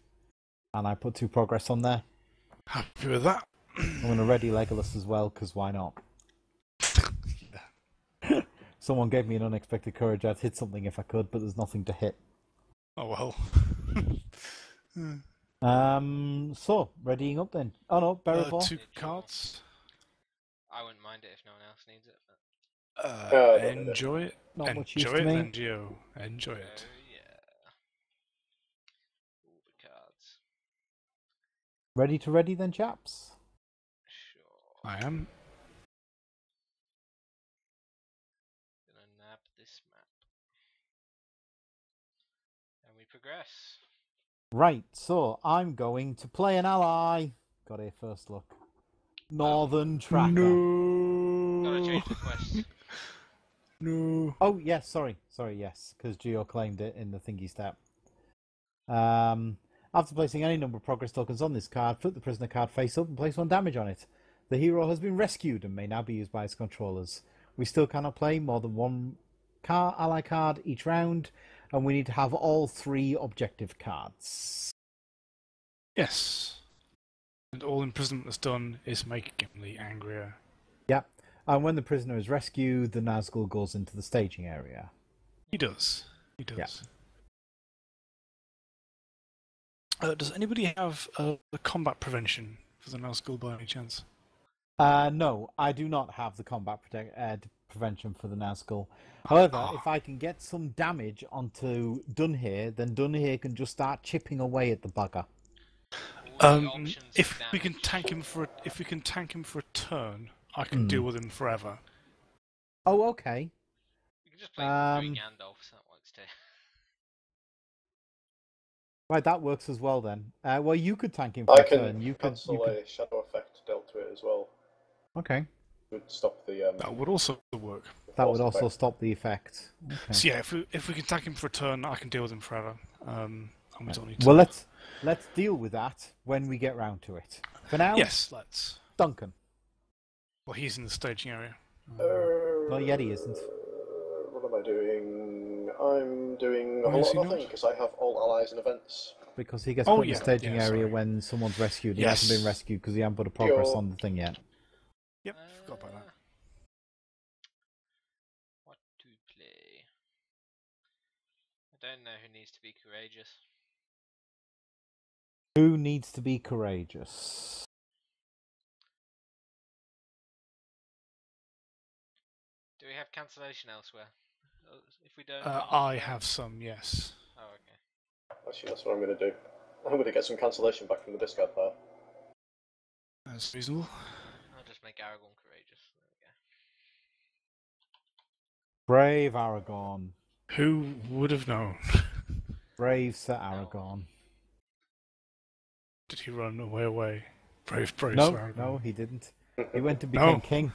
And I put 2 progress on there. Happy with that. I'm going to ready Legolas as well, because why not? Someone gave me an unexpected courage. I'd hit something if I could, but there's nothing to hit. Oh well. So, readying up then. Oh no, Berevor. 2 cards. I wouldn't mind it if no one else needs it. But... enjoy it. Not much use Enjoy to it, me. then, Gio. Enjoy it. Yeah. All the cards. Ready to ready then, chaps? Sure. I am. Gonna nab this map. And we progress. Right, so I'm going to play an ally. Got a first look. Northern Tracker. No. Gotta change the quest. No. Oh, yes, sorry, yes, because Geo claimed it in the thingy step. After placing any number of progress tokens on this card, flip the prisoner card face up and place 1 damage on it. The hero has been rescued and may now be used by its controllers. We still cannot play more than 1 ally card each round, and we need to have all 3 objective cards. Yes. And all imprisonment that's done is make Gimli angrier. Yeah. And when the prisoner is rescued, the Nazgul goes into the staging area. He does. He does. Yeah. Does anybody have the combat prevention for the Nazgul by any chance? No, I do not have the combat prevention for the Nazgul. However, if I can get some damage onto Dunhir, then Dunhir can just start chipping away at the bugger. If we can tank him for a turn, I can deal with him forever. Oh, okay. You can just play 3 Gandalfs, that works too. Right, that works as well then. Well, you could tank him for I a turn. You could. cancel a shadow effect dealt to it as well. Okay. Would stop the. That would also work. That would also stop the effect. Okay. So yeah, if we can tag him for a turn, I can deal with him forever. And we don't need to. Well, let's deal with that when we get round to it. For now, yes, let's. Duncan. Well, he's in the staging area. Not yet, he isn't. What am I doing? I'm doing a Why whole is lot he of not? nothing because I have all allies and events. Because he gets Oh, put in yeah, the staging yeah, area sorry. when someone's rescued. He Yes. hasn't been rescued because he hasn't put a progress Yo. on the thing yet. Yep, forgot about that. What to play? I don't know who needs to be courageous. Who needs to be courageous? Do we have cancellation elsewhere? If we don't, I have some, yes. Oh, okay. Actually, that's what I'm going to do. I'm going to get some cancellation back from the discard pile. That's reasonable. I'll just make Aragorn courageous. There Brave Aragorn. Who would have known? Brave Sir Aragorn. Did he run away? Brave Sir No, Aragorn. no, he didn't. He went to become No. king.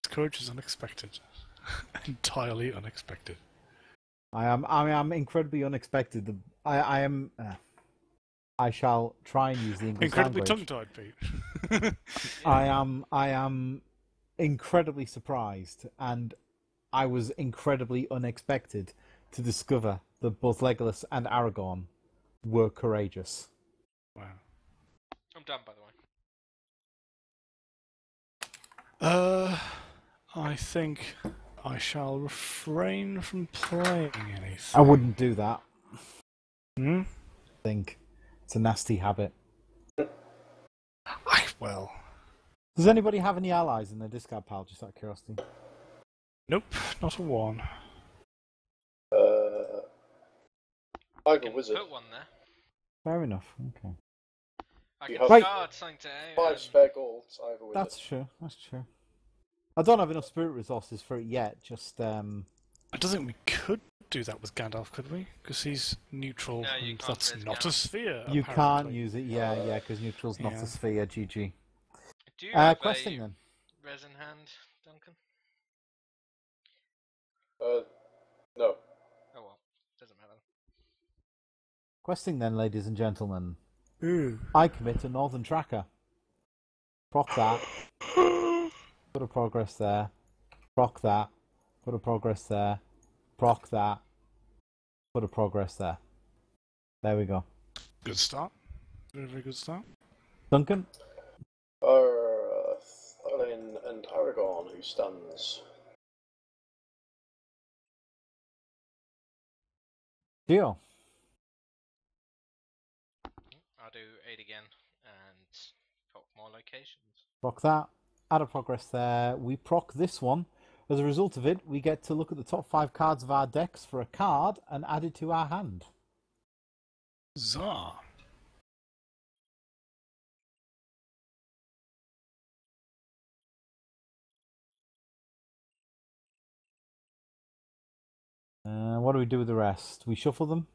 His courage is unexpected. Entirely unexpected. I am incredibly unexpected. I am. I shall try and use the English Incredibly language. tongue-tied, Pete. I am incredibly surprised, and I was incredibly unexpected to discover that both Legolas and Aragorn were courageous. Wow. I'm done, by the way. I think I shall refrain from playing anything. I wouldn't do that. Hmm? I think it's a nasty habit. Well, Does anybody have any allies in their discard pile? Just out of curiosity. nope, not a one. I have a Can wizard. put one there. Fair enough. Okay. I You can have- discard something to 5 spare golds. I have a wizard. That's true. That's true. I don't have enough spirit resources for it yet. Just I don't think we could do that with Gandalf, could we? Because he's neutral, No, you and can't that's with not a Gandalf. sphere. you can't apparently. use it. Yeah, because neutral's not Yeah. a sphere. GG. Do you have Questing a then. resin hand, Duncan? No. Oh well, doesn't matter. Questing then, ladies and gentlemen. Ooh. I commit a Northern Tracker. Proc that. Put a progress there. Proc that. Put a progress there. Proc that. Put a progress there. There we go. Good start. Very, very good start. Duncan? Thalin and Aragorn, who stands. Geo? I'll do 8 again and pop more locations. Proc that. Add a progress there. We proc this one. As a result of it, we get to look at the top 5 cards of our decks for a card and add it to our hand. Zah. What do we do with the rest? We shuffle them?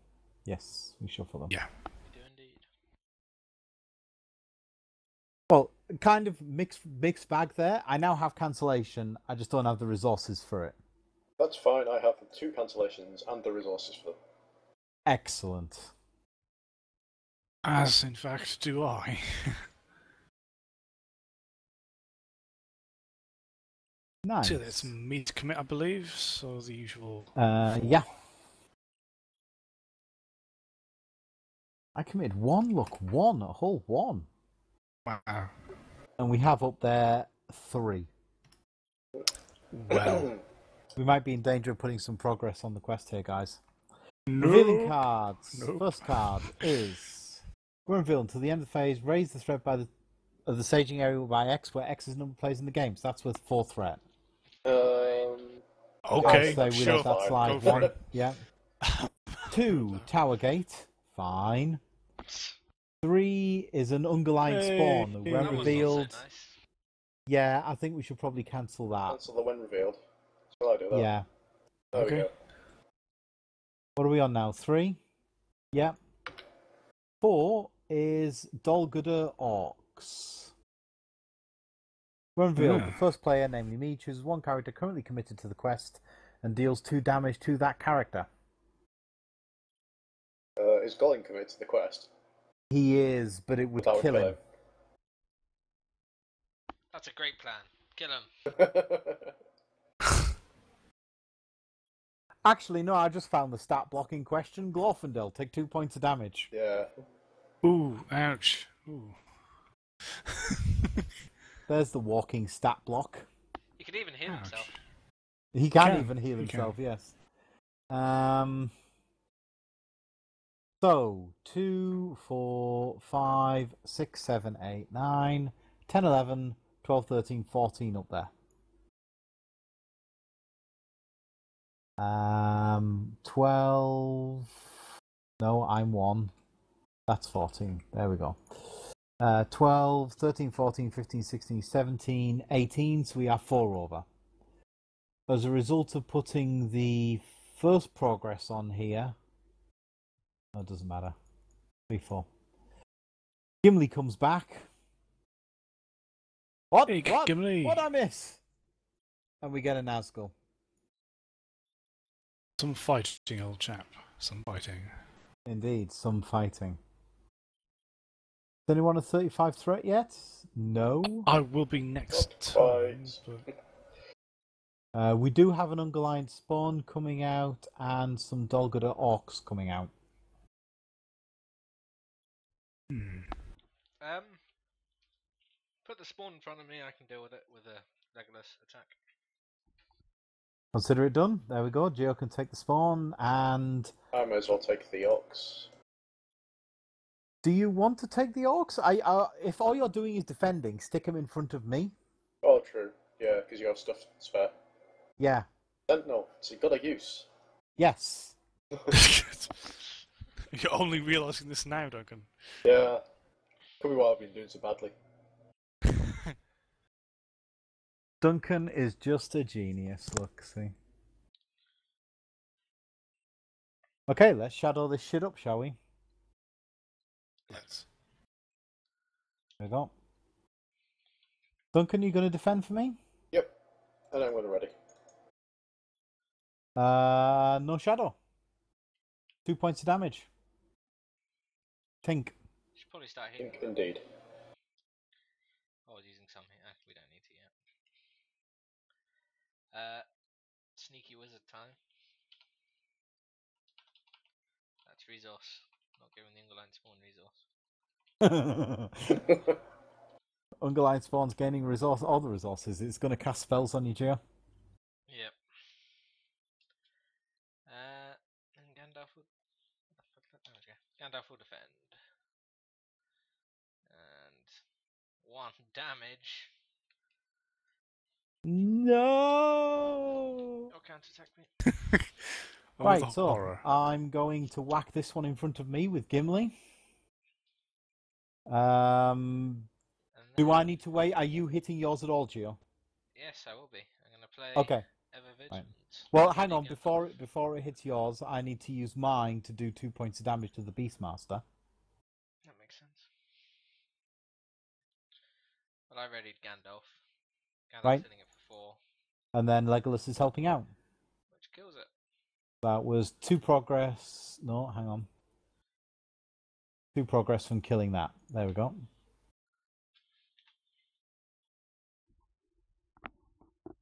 Yes, we shuffle them. Yeah. We do indeed. Well, kind of mixed bag there. I now have cancellation. I just don't have the resources for it. That's fine. I have 2 cancellations and the resources for them. Excellent. As, in fact, do I. Nice. So it's me to commit, I believe. So the usual. Yeah. I committed 1, look, 1, a whole 1. Wow. And we have up there 3. Well. We might be in danger of putting some progress on the quest here, guys. Revealing cards. Nope. First card is... We're revealed until the end of the phase. Raise the threat of the staging area by X, where X is the number of players in the game. So that's with 4 threat. Okay, I'll say we sure. let that Go slide. for 1. it. Yeah. 2, Tower Gate. Fine. 3 is an Ungoliant spawn. Hey. When That was not revealed... so nice. Yeah, I think we should probably cancel that. Cancel the when revealed. Shall I do that? Yeah. There we Okay. go. What are we on now? 3? Yeah. 4 is Dolguder Orcs. When revealed, the first player, namely me, chooses one character currently committed to the quest and deals 2 damage to that character. Is Golling committed to the quest? He is, but it would kill him. That's a great plan. Kill him. Actually, no, I just found the stat block in question. Glorfindel, take 2 points of damage. Yeah. Ooh, ouch. Ooh. There's the walking stat block. He can even heal himself. He can even heal himself, yes. So, 2, 4, 5, 6, 7, 8, 9, 10, 11, 12, 13, 14 up there. 12. No, I'm 1. That's 14. There we go. 12, 13, 14, 15, 16, 17, 18. So we are 4 over. As a result of putting the first progress on here, it doesn't matter. 3, 4. Gimli comes back. What? Hey, What? Gimli. What'd I miss? And we get a Nazgul. Some fighting, old chap. Some fighting. Indeed, some fighting. Is anyone a 35 threat yet? No. I will be next time. But... we do have an Ungoliant spawn coming out and some Dolguder Orcs coming out. Put the spawn in front of me, I can deal with it with a Legolas attack. Consider it done. There we go. Geo can take the spawn, and... I may as well take the Orcs. Do you want to take the Orcs? If all you're doing is defending, stick them in front of me. Oh, true. Yeah, because you have stuff spare. Yeah. Sentinel, it's a good use. Yes. You're only realising this now, Duncan. Yeah. Could be why I've been doing so badly. Duncan is just a genius, look, see. Okay, let's shadow this shit up, shall we? Yes. There we go. Duncan, you going to defend for me? Yep. And I'm when ready. No shadow. 2 points of damage. Tink. Should probably start hitting. Indeed. I was using some here. We don't need to yet. Sneaky wizard time. That's resource. Not giving the Ungoliant spawn resource. Ungoliant spawn's gaining resource, all the resources. It's going to cast spells on you, Gio. Yep. And Gandalf will... Gandalf will defend. And 1 damage. No! Oh, counter-attack me. Right, so horror. I'm going to whack this one in front of me with Gimli. Do I need to wait? Are you hitting yours at all, Gio? Yes, I will be. I'm going to play okay. Ever Vigilant. Right. Well, hang on. Before it hits yours, I need to use mine to do 2 points of damage to the Beastmaster. That makes sense. Well, I readied Gandalf. Gandalf's hitting it for 4. And then Legolas is helping out. Which kills it. That was 2 progress. No, hang on. 2 progress from killing that. There we go.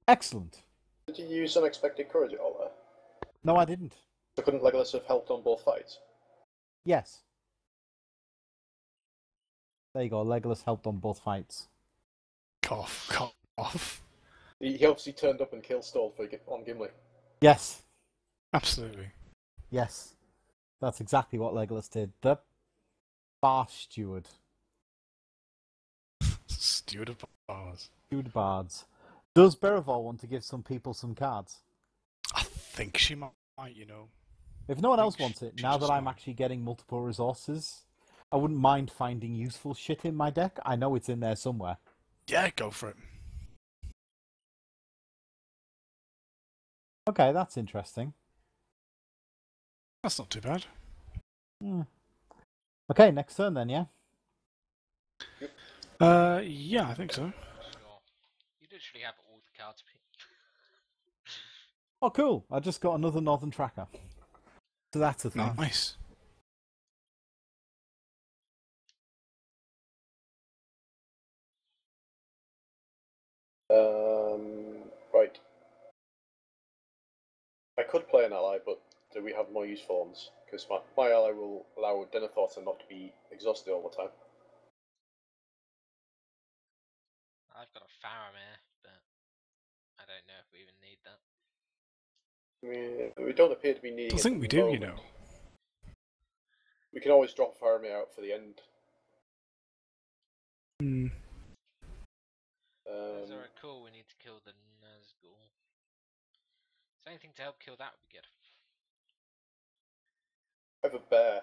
Excellent. Did you use Unexpected Courage at all there? No, I didn't. So couldn't Legolas have helped on both fights? Yes. There you go. Legolas helped on both fights. Cough. He obviously turned up and kill stalled on Gimli. Yes. Absolutely. Yes. That's exactly what Legolas did. The Bar Steward. Steward of Bards. Steward of Bards. Does Berevol want to give some people some cards? I think she might, you know. If no one else wants it, now that I'm actually getting multiple resources, I wouldn't mind finding useful shit in my deck. I know it's in there somewhere. Yeah, go for it. Okay, that's interesting. That's not too bad. Okay, next turn then, yeah? Yeah, I think so. Sure. You literally have all the cards picked. Oh, cool. I just got another Northern Tracker. So that's a thing. Nice. Right. I could play an ally, but do we have more use forms? Because my ally will allow Denethor to not to be exhausted all the time. I've got a Faramir, but I don't know if we even need that. We don't appear to be needing I it think at we the do, moment. you know. We can always drop Faramir out for the end. Hmm. Those are cool, we need to kill the Nazgul. So anything to help kill that would be good. I have a bear.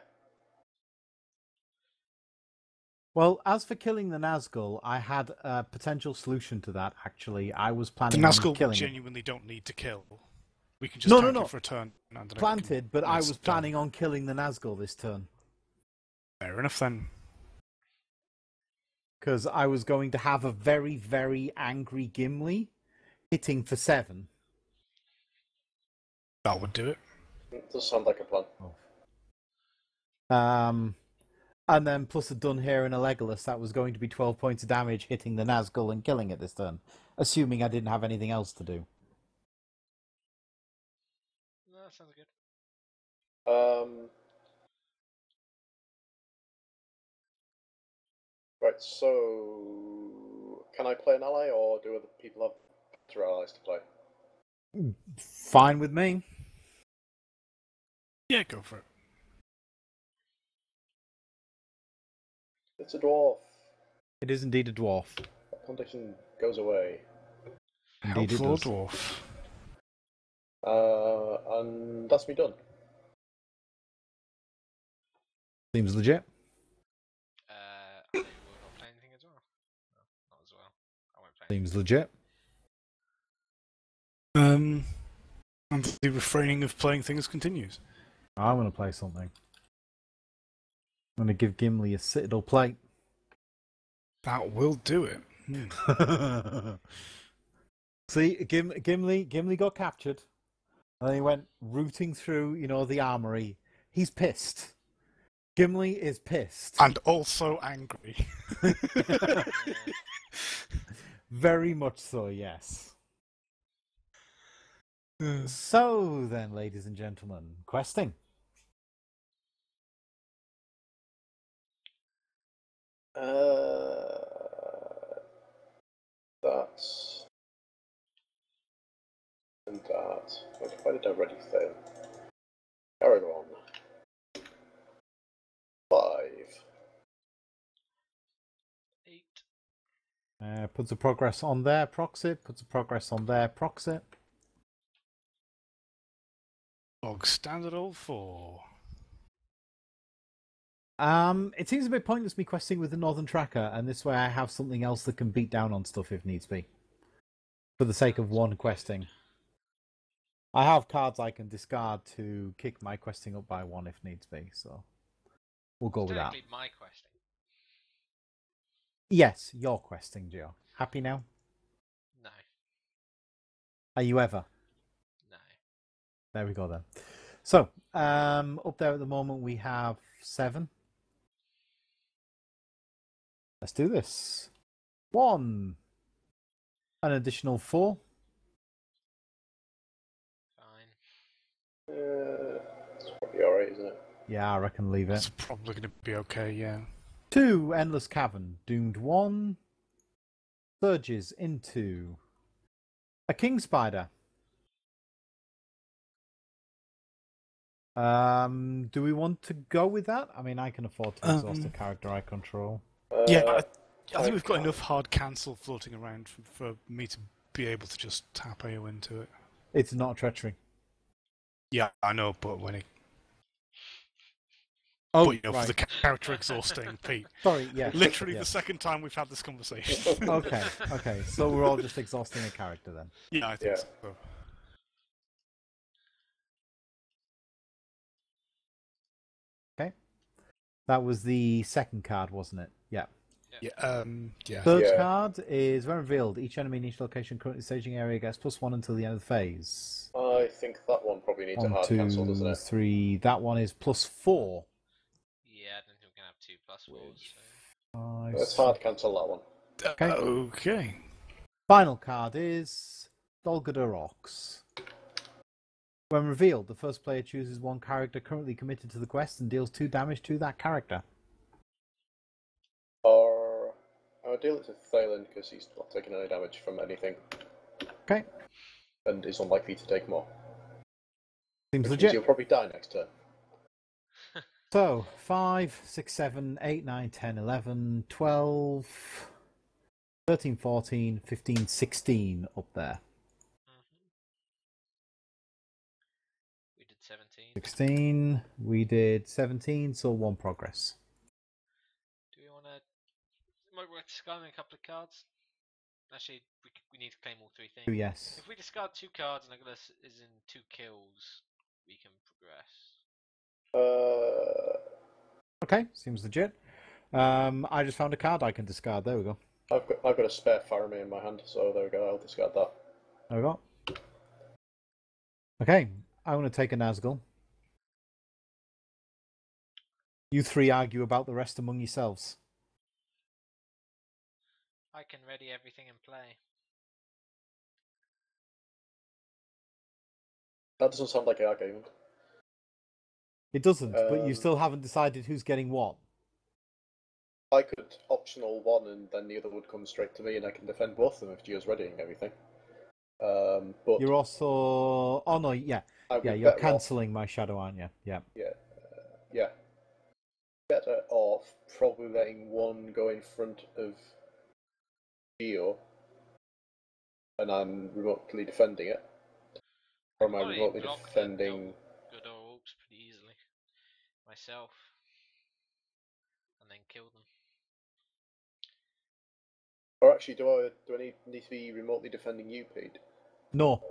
Well, as for killing the Nazgul, I had a potential solution to that, actually. I was The planning on Nazgul we killing it. genuinely don't need to kill. We can just tank No. it for a turn. And then Planted, but I it's was done. planning on killing the Nazgul this turn. Fair enough then. Because I was going to have a very, very angry Gimli hitting for 7. That would do it. It does sound like a plan. And then plus a Dunhair and a Legolas, that was going to be 12 points of damage hitting the Nazgul and killing it this turn. Assuming I didn't have anything else to do. No, that sounds good. Right, so can I play an ally, or do other people have better allies to play? Fine with me. Yeah, go for it. It's a dwarf. It is indeed a dwarf. That condition goes away. Indeed it Helpful does. dwarf. And that's me done. Seems legit. I will not play anything as well. No, not as well. I won't play. Seems legit. And the refraining of playing things continues. I want to play something. I'm going to give Gimli a Citadel plate. That will do it. See, Gimli got captured. And he went rooting through, the armory. He's pissed. Gimli is pissed. And also angry. Very much so, yes. So then, ladies and gentlemen, questing. That and that. Why did I already fail? Carry on. 5. 8. Puts a progress on there, procs it. Puts a progress on there, procs it. Bog standard old 4. It seems a bit pointless me questing with the Northern Tracker, and this way I have something else that can beat down on stuff if needs be. For the sake of one questing. I have cards I can discard to kick my questing up by 1 if needs be, so we'll go with that. My questing. Yes, your questing, Gio. Happy now? No. Are you ever? No. There we go then. So, up there at the moment we have 7. Let's do this. 1. An additional 4. Fine. It's probably alright, isn't it? Yeah, I reckon leave it. It's probably going to be okay, yeah. 2. Endless Cavern. Doomed 1. Surges into a King Spider. Do we want to go with that? I mean, I can afford to exhaust a character I control. Yeah, I think we've got enough hard cancel floating around for me to be able to just tap AO into it. It's not treachery. Yeah, I know, but when it... Oh, but, right. for the character exhausting, Pete. Sorry, yeah. Literally yes. the second time we've had this conversation. Okay. So we're all just exhausting a character then. Yeah, I think so. Okay. That was the second card, wasn't it? Yeah. Yeah. Third Yeah. card is when revealed, each enemy in each location currently staging area gets +1 until the end of the phase. I think that one probably needs a 1, hard cancel, doesn't 2, it? 3. That one is +4. Yeah, I don't think we can have 2 +4s. So. 5, Let's hard cancel that one. Okay. Okay. Final card is Goldur Ox. When revealed, the first player chooses one character currently committed to the quest and deals 2 damage to that character. Or I would deal it to Thalen because he's not taking any damage from anything. Okay. And is unlikely to take more. Seems Which means legit. he'll probably die next turn. So, 5, 6, 7, 8, 9, 10, 11, 12, 13, 14, 15, 16 up there. We did 17. 16, we did 17, so 1 progress. Do we want to... Might worth discarding a couple of cards? Actually, we need to claim all 3 things. Yes. If we discard 2 cards and Legolas is in 2 kills, we can progress. Okay, seems legit. I just found a card I can discard. There we go. I've got a spare Faramir in my hand, so there we go. I'll discard that. There we go. Okay, I want to take a Nazgul. You 3 argue about the rest among yourselves. I can ready everything in play. That doesn't sound like an argument. It doesn't, but you still haven't decided who's getting what. I could optional one and then the other would come straight to me and I can defend both of them if Gio's readying everything. But You're also... Oh, no, yeah. Yeah, you're cancelling my shadow, aren't you? Yeah. Yeah. Better off probably letting one go in front of Gio and I'm remotely defending it. Or am I remotely defending... Goldur Orcs pretty easily. Myself. And then kill them. Or actually, do I need to be remotely defending you, Pete? No.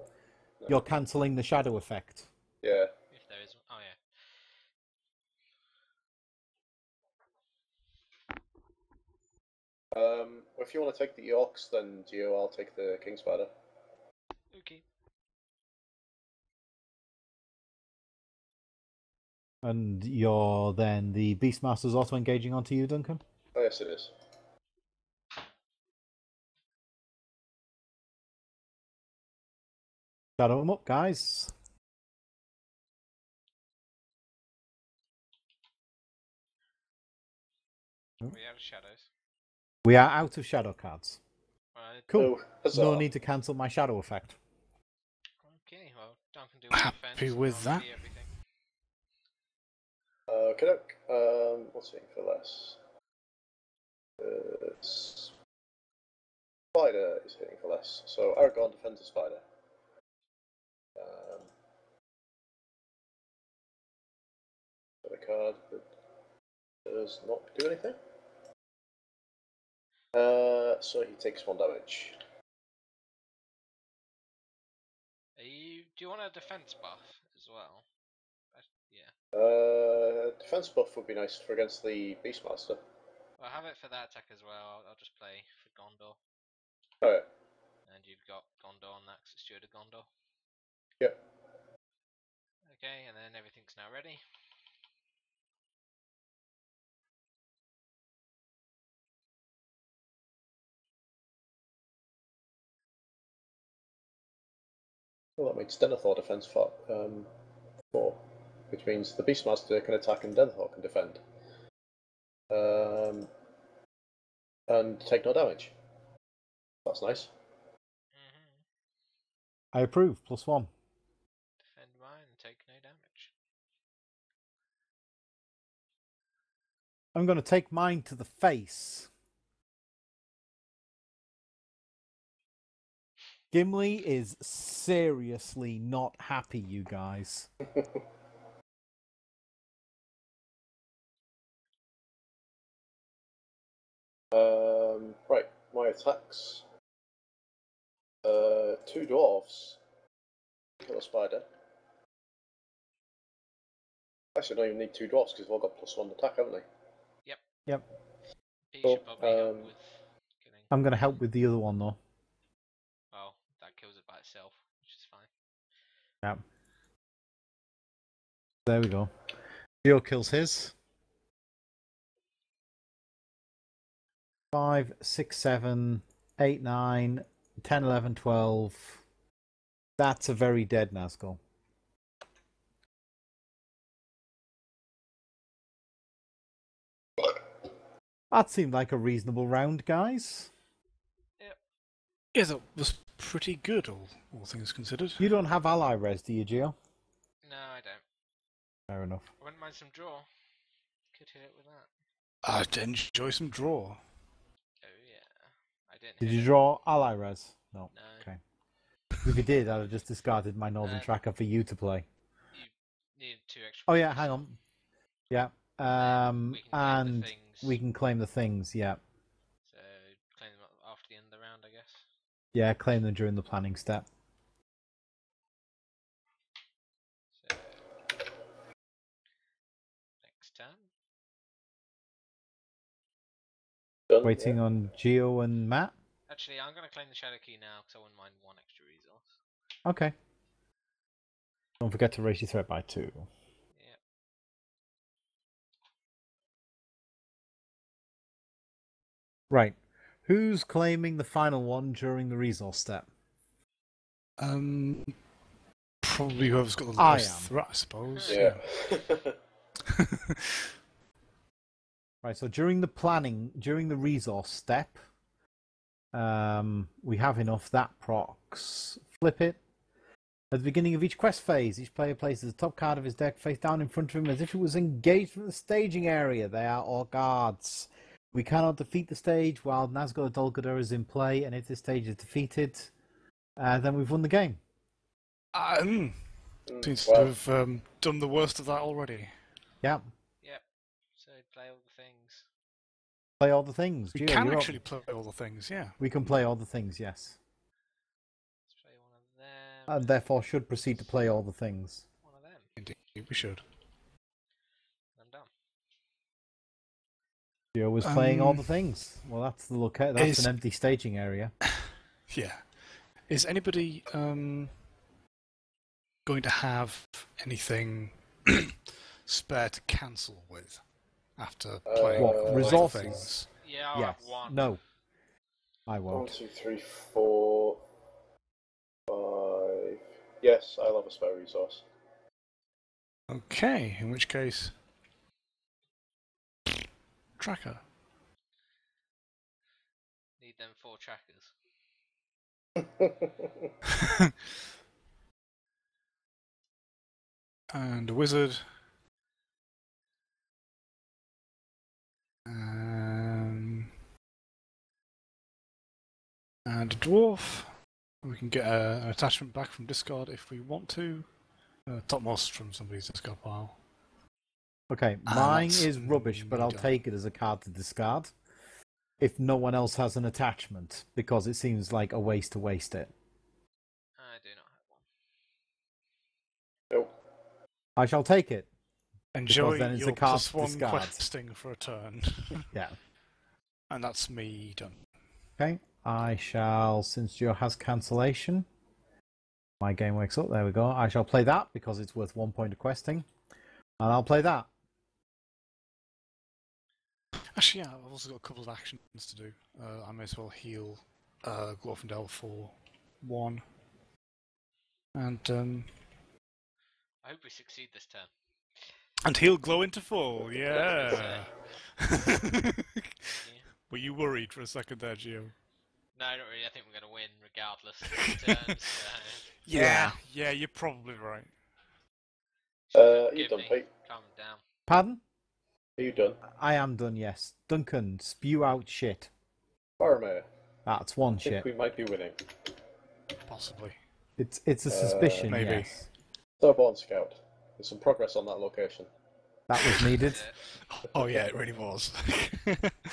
You're cancelling the shadow effect. Yeah. If there is one. Oh, yeah. If you want to take the Orcs, then Gio, I'll take the King Spider. Okay. And you're then the Beastmaster's also engaging onto you, Duncan? Oh, yes, it is. Shadow them up, guys. We out of shadows. We are out of shadow cards. Right. Cool. Oh, No need to cancel my shadow effect. Okay, well, Duncan do Happy defense, with that. everything. Canuck, what's it for less? Spider is hitting for less, so Aragorn defends the Spider. The card that does not do anything. So he takes 1 damage. Do you want a defense buff as well? Yeah. Defense buff would be nice for against the Beastmaster. Well, have it for that attack as well. I'll just play for Gondor. Alright. And you've got Gondor on that because it's Steward of Gondor. Yep. Okay, and then everything's now ready. Well, that makes Denethor defense 4, which means the Beastmaster can attack and Denethor can defend. And take no damage. That's nice. I approve. +1. Defend mine and take no damage. I'm going to take mine to the face. Gimli is seriously not happy, you guys. Right, my attacks. 2 dwarves. Kill a spider. Actually, I don't even need 2 dwarves because they've all got +1 attack, haven't they? Yep. Pete Cool, should probably help with killing. I'm going to help with the other one though. Well, that kills it by itself, which is fine. Yep. There we go. Geo kills his. 5, 6, 7, 8, 9, 10, 11, 12. That's a very dead Nazgul. That seemed like a reasonable round, guys. Yep. Yeah, that was pretty good, all things considered. You don't have ally res, do you, Geo? No, I don't. Fair enough. I wouldn't mind some draw. Could hit it with that. I'd enjoy some draw. Oh yeah. I didn't Did hit you it. draw ally res? No. No. Okay. If you did, I'd have just discarded my Northern Tracker for you to play. You needed 2 extra Oh yeah, points. hang on. Yeah. We can claim the And things. we can claim the things, yeah. So claim them after the end of the round, I guess. Yeah, claim them during the planning step. So next turn. Done, Waiting yeah. on Geo and Matt. Actually, I'm going to claim the Shadow Key now because I wouldn't mind 1 extra resource. Okay. Don't forget to raise your threat by 2. Yep. Right. Who's claiming the final one during the resource step? Probably whoever's got the I lowest am. threat, I suppose. Yeah. Right, so during the resource step, we have enough that procs. Flip it. At the beginning of each quest phase, each player places the top card of his deck face down in front of him as if it was engaged from the staging area. They are all guards. We cannot defeat the stage while Nazgul Dolgador is in play, and if this stage is defeated, then we've won the game. Seems to Well, have done the worst of that already. Yeah. Yep. So play all the things. Play all the things. We Gio, can you're up. actually play all the things, yeah. We can play all the things, yes. Let's play one of them. And therefore should proceed to play all the things. One of them. Indeed, we should. I'm done. Gio was playing all the things. Well, that's the look. That's an empty staging area. Yeah. Is anybody going to have anything spare to cancel with after playing What, all the resources? things? Yeah, I'll Yes. have 1. No. I 1, won't. 2, 3, 4, 5. Yes, I'll have a spare resource. Okay, in which case... Tracker. Need them 4 trackers. And a wizard. And a dwarf. We can get an attachment back from discard if we want to. Topmost from somebody's discard pile. Okay, mine that's is rubbish, but I'll done. take it as a card to discard. If no one else has an attachment, because it seems like a waste to waste it. I do not have 1. Nope. I shall take it. Enjoy then it's your a card +1 discard. questing for a turn. Yeah. And that's me done. Okay, I shall, since Joe has cancellation, my game wakes up, there we go. I shall play that because it's worth 1 point of questing. And I'll play that. Actually, yeah, I've also got a couple of actions to do. I may as well heal Glorfindel for 1. And I hope we succeed this turn. heal Glow into 4, yeah! Yeah. Were you worried for a second there, Gio? No, not really. I think we're going to win regardless of the turns. Yeah, you're probably right. You Give done, me. Pete? Calm down. Pardon? Are you done? I am done, yes. Duncan, spew out shit. Faramir, That's one I think shit. we might be winning. Possibly. It's a suspicion, maybe. yes. Starborn Scout. There's some progress on that location. That was needed. Oh yeah, it really was.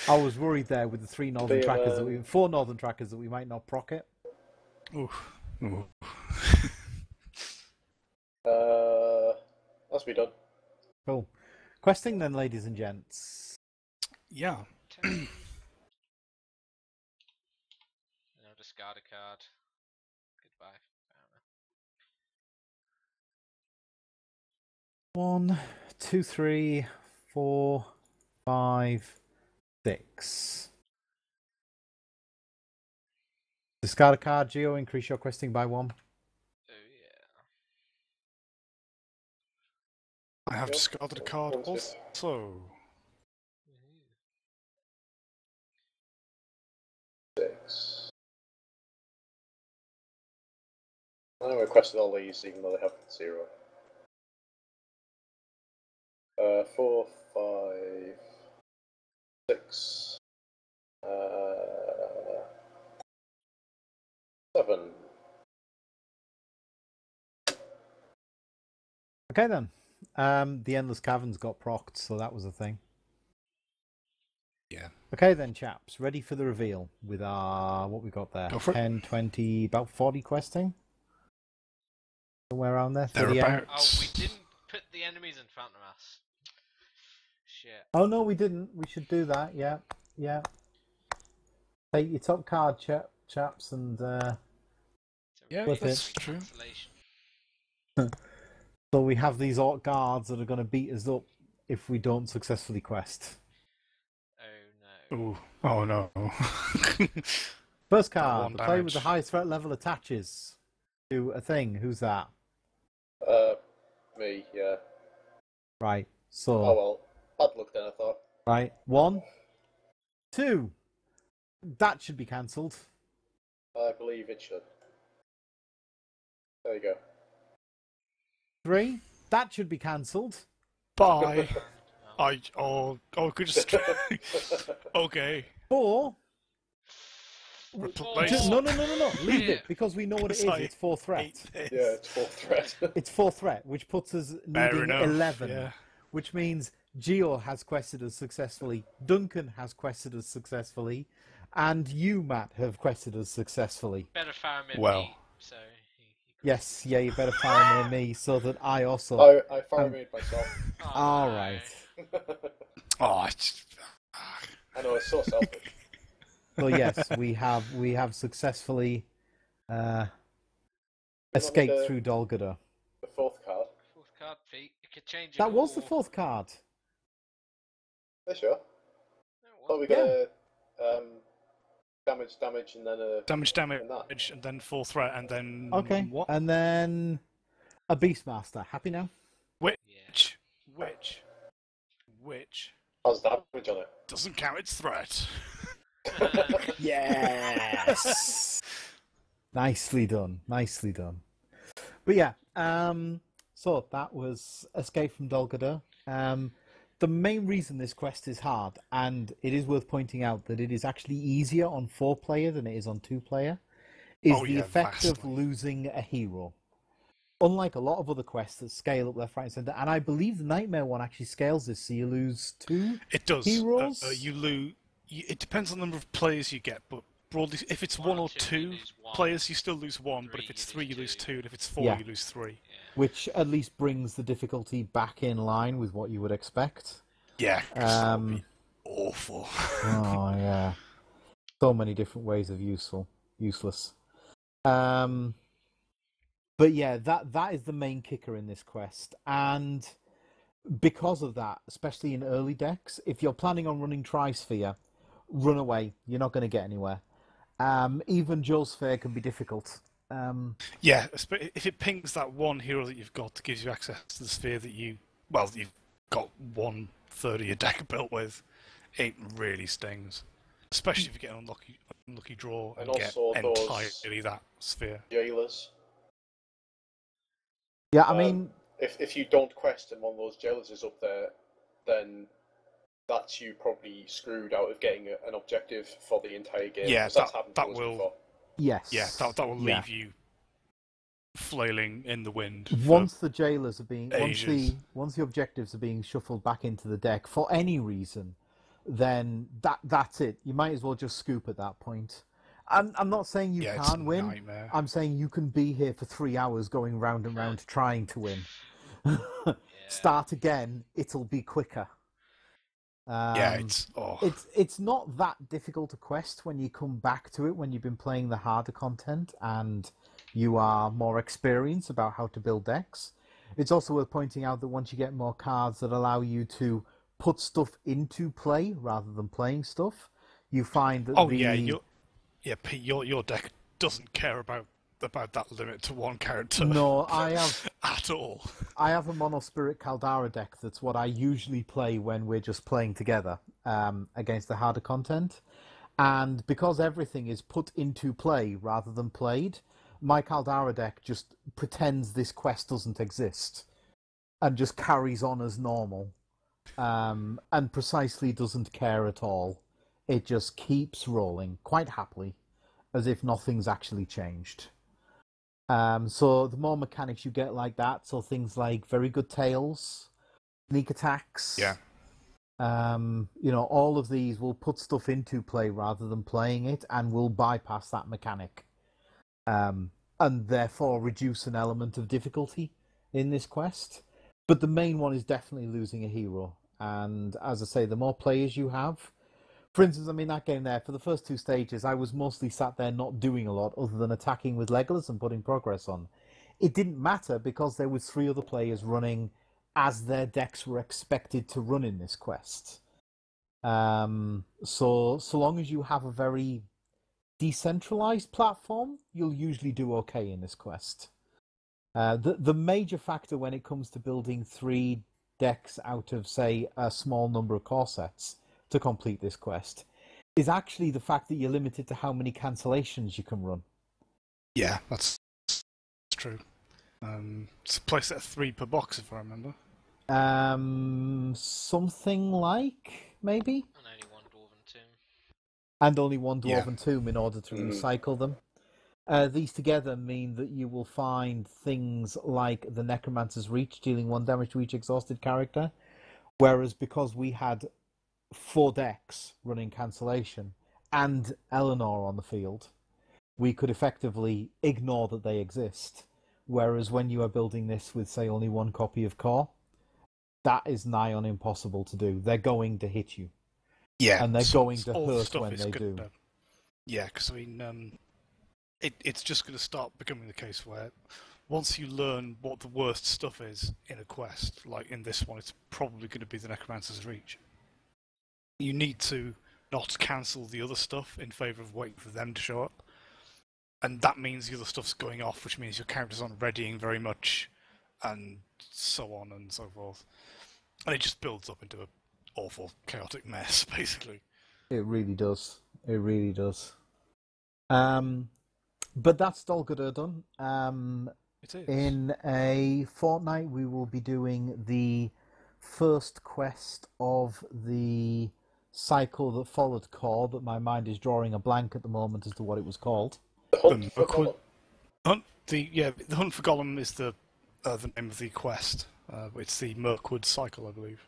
I was worried there with the 4 northern trackers that we might not proc it. Ooh. Ooh. That's me done. Cool. Questing then, ladies and gents. Yeah. 10. And I'll discard a card. Goodbye. Fair enough. 1, 2, 3, 4, 5, 6. Discard a card, Geo, increase your questing by 1. Oh yeah. I have Yep. discarded a card One, two. also. 6. I requested all these even though they have 0. 4, 5, 6. 7. Okay then. The Endless Caverns got procced, so that was a thing. Yeah. Okay then, chaps. Ready for the reveal with our... what we got there? Go for it. 10, 20, about 40 questing? Somewhere around there? 38? Thereabouts. Oh, we didn't put the enemies in front of us. Shit. Oh no, we didn't. We should do that. Yeah, yeah. Take your top card, chaps, and Yeah, Flip that's it. true. Cancellation. so we have these orc guards that are going to beat us up if we don't successfully quest. Oh no. Ooh. Oh no. First That card: one the player with the damage. highest threat level attaches to a thing. Who's that? Me, yeah. Right. So Oh well, bad luck then I thought. right, 1, 2. That should be cancelled. I believe it should. There you go. 3. That should be cancelled. Bye. Oh. Could just. Okay. 4. Replace. No. Leave Yeah. it because we know what it is. Sorry. It's 4 threat. Yeah, it's 4th threat. It's 4 threat, which puts us Fair needing enough, 11. yeah. Which means Geo has quested us successfully, Duncan has quested us successfully, and you, Matt, have quested us successfully. Better farm in Well. me, so he Yes, yeah, you better fire near me so that I also... I fire-made myself. Oh, All no. right. Oh, it's... I know, it's so selfish. So yes, we have successfully escaped the- through Dolgador. The 4th card. 4th card, Pete. You could change it. That was the all. 4th card. Are you sure? No, I thought we got a damage, and then a Damage, and that. and then 4 threat, and then... Okay, What? and then a Beastmaster. Happy now? Which Has damage on it. doesn't count its threat. Yes. Nicely done. Nicely done. But yeah, so that was Escape from Dolgador. The main reason this quest is hard, and it is worth pointing out that it is actually easier on 4-player than it is on 2-player, is Oh, the yeah, effect of vastly. losing a hero. Unlike a lot of other quests that scale up left, right, and centre, and I believe the Nightmare one actually scales this, so you lose 2 It does. heroes. You lose... It depends on the number of players you get, but broadly, if it's 1 or 2 you lose 1. players, you still lose 1, but if it's 3, you lose 2, and if it's 4, Yeah. you lose 3. Which at least brings the difficulty back in line with what you would expect. Yeah, 'cause that would be awful. Oh yeah, so many different ways of useless. But yeah, that is the main kicker in this quest, and because of that, especially in early decks, if you're planning on running Trisphere, run away. You're not going to get anywhere. Even Joe's Sphere can be difficult. Yeah, if it pings that one hero that you've got that gives you access to the sphere that you've got 1/3 of your deck built with, it really stings. Especially if you get an unlucky draw and And get also those- entirely that sphere. Jailers. Yeah, I mean, If you don't quest and one of those jailers is up there, then that's you probably screwed out of getting an objective for the entire game. Yeah, 'cause that's happened that to us will- before. yes. Yeah, that will leave you flailing in the wind. for Once the jailers are being ages. once the objectives are being shuffled back into the deck for any reason, then that's it. You might as well just scoop at that point. I'm not saying you Yeah, it's a can't win. nightmare. I'm saying you can be here for 3 hours going round and round trying to win. Start again, it'll be quicker. Yeah, It's not that difficult a quest when you come back to it when you've been playing the harder content and you are more experienced about how to build decks. It's also worth pointing out that once you get more cards that allow you to put stuff into play rather than playing stuff, you find that Pete, your deck doesn't care about that limit to one character. No, I have at all. I have a Mono Spirit Caldara deck. That's what I usually play when we're just playing together against the harder content. And because everything is put into play rather than played, my Caldara deck just pretends this quest doesn't exist and just carries on as normal, and precisely doesn't care at all. It just keeps rolling quite happily, as if nothing's actually changed. So the more mechanics you get like that, so things like very good tails, sneak attacks, all of these will put stuff into play rather than playing it, and will bypass that mechanic, and therefore reduce an element of difficulty in this quest. But the main one is definitely losing a hero, and as I say, the more players you have. For instance, that game there, for the first 2 stages, I was mostly sat there not doing a lot other than attacking with Legolas and putting progress on. It didn't matter because there was 3 other players running as their decks were expected to run in this quest. So long as you have a very decentralized platform, you'll usually do okay in this quest. The major factor when it comes to building 3 decks out of, say, a small number of core sets to complete this quest is actually the fact that you're limited to how many cancellations you can run. Yeah, that's true. It's a playset of 3 per box, if I remember. Something like, maybe? And only 1 Dwarven Tomb. And only 1 Dwarven Tomb in order to recycle them. These together mean that you will find things like the Necromancer's Reach, dealing 1 damage to each exhausted character, whereas because we had 4 decks running cancellation and Eleanor on the field, we could effectively ignore that they exist. Whereas when you are building this with, say, only 1 copy of core, that is nigh on impossible to do. They're going to hit you. Yeah. And they're going to hurt when they do. do. Yeah, because it's just going to start becoming the case where once you learn what the worst stuff is in a quest, like in this one, it's probably going to be the Necromancer's Reach. You need to not cancel the other stuff in favour of waiting for them to show up. And that means the other stuff's going off, which means your characters aren't readying very much, and so on and so forth. And it just builds up into an awful, chaotic mess, basically. It really does. It really does. But that's Goldur done. It is. In a fortnight, we will be doing the first quest of the cycle that followed core, but my mind is drawing a blank at the moment as to what it was called. The Hunt for Gollum. The Hunt for Gollum is the name of the quest. It's the Mirkwood cycle, I believe.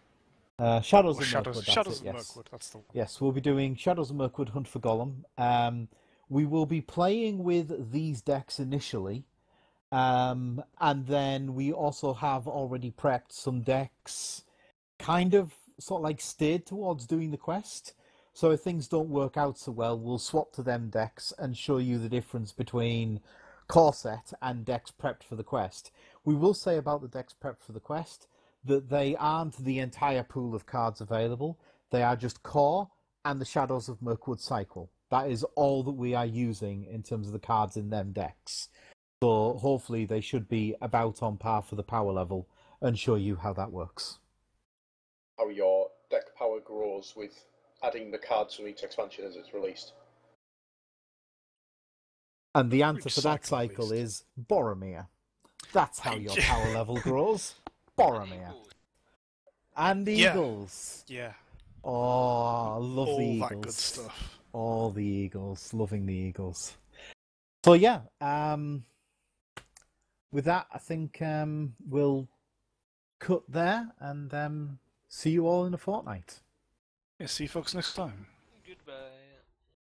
Shadows of Mirkwood. Shadows of Mirkwood, that's the one. Yes, we'll be doing Shadows of Mirkwood, Hunt for Gollum. We will be playing with these decks initially, and then we also have already prepped some decks, kind of sort of like steered towards doing the quest. So if things don't work out so well, we'll swap to them decks and show you the difference between core set and decks prepped for the quest. We will say about the decks prepped for the quest that they aren't the entire pool of cards available. They are just core and the Shadows of Mirkwood cycle. That is all that we are using in terms of the cards in them decks. So hopefully they should be about on par for the power level and show you how that works. How your deck power grows with adding the cards from each expansion as it's released. And the answer for that cycle is Boromir. That's how your power level grows. Boromir. And the Eagles. Yeah. Oh, love all the Eagles. That good stuff. All the Eagles. Loving the Eagles. So yeah, with that, I think we'll cut there and see you all in a fortnight. Yeah, see you folks next time. Goodbye.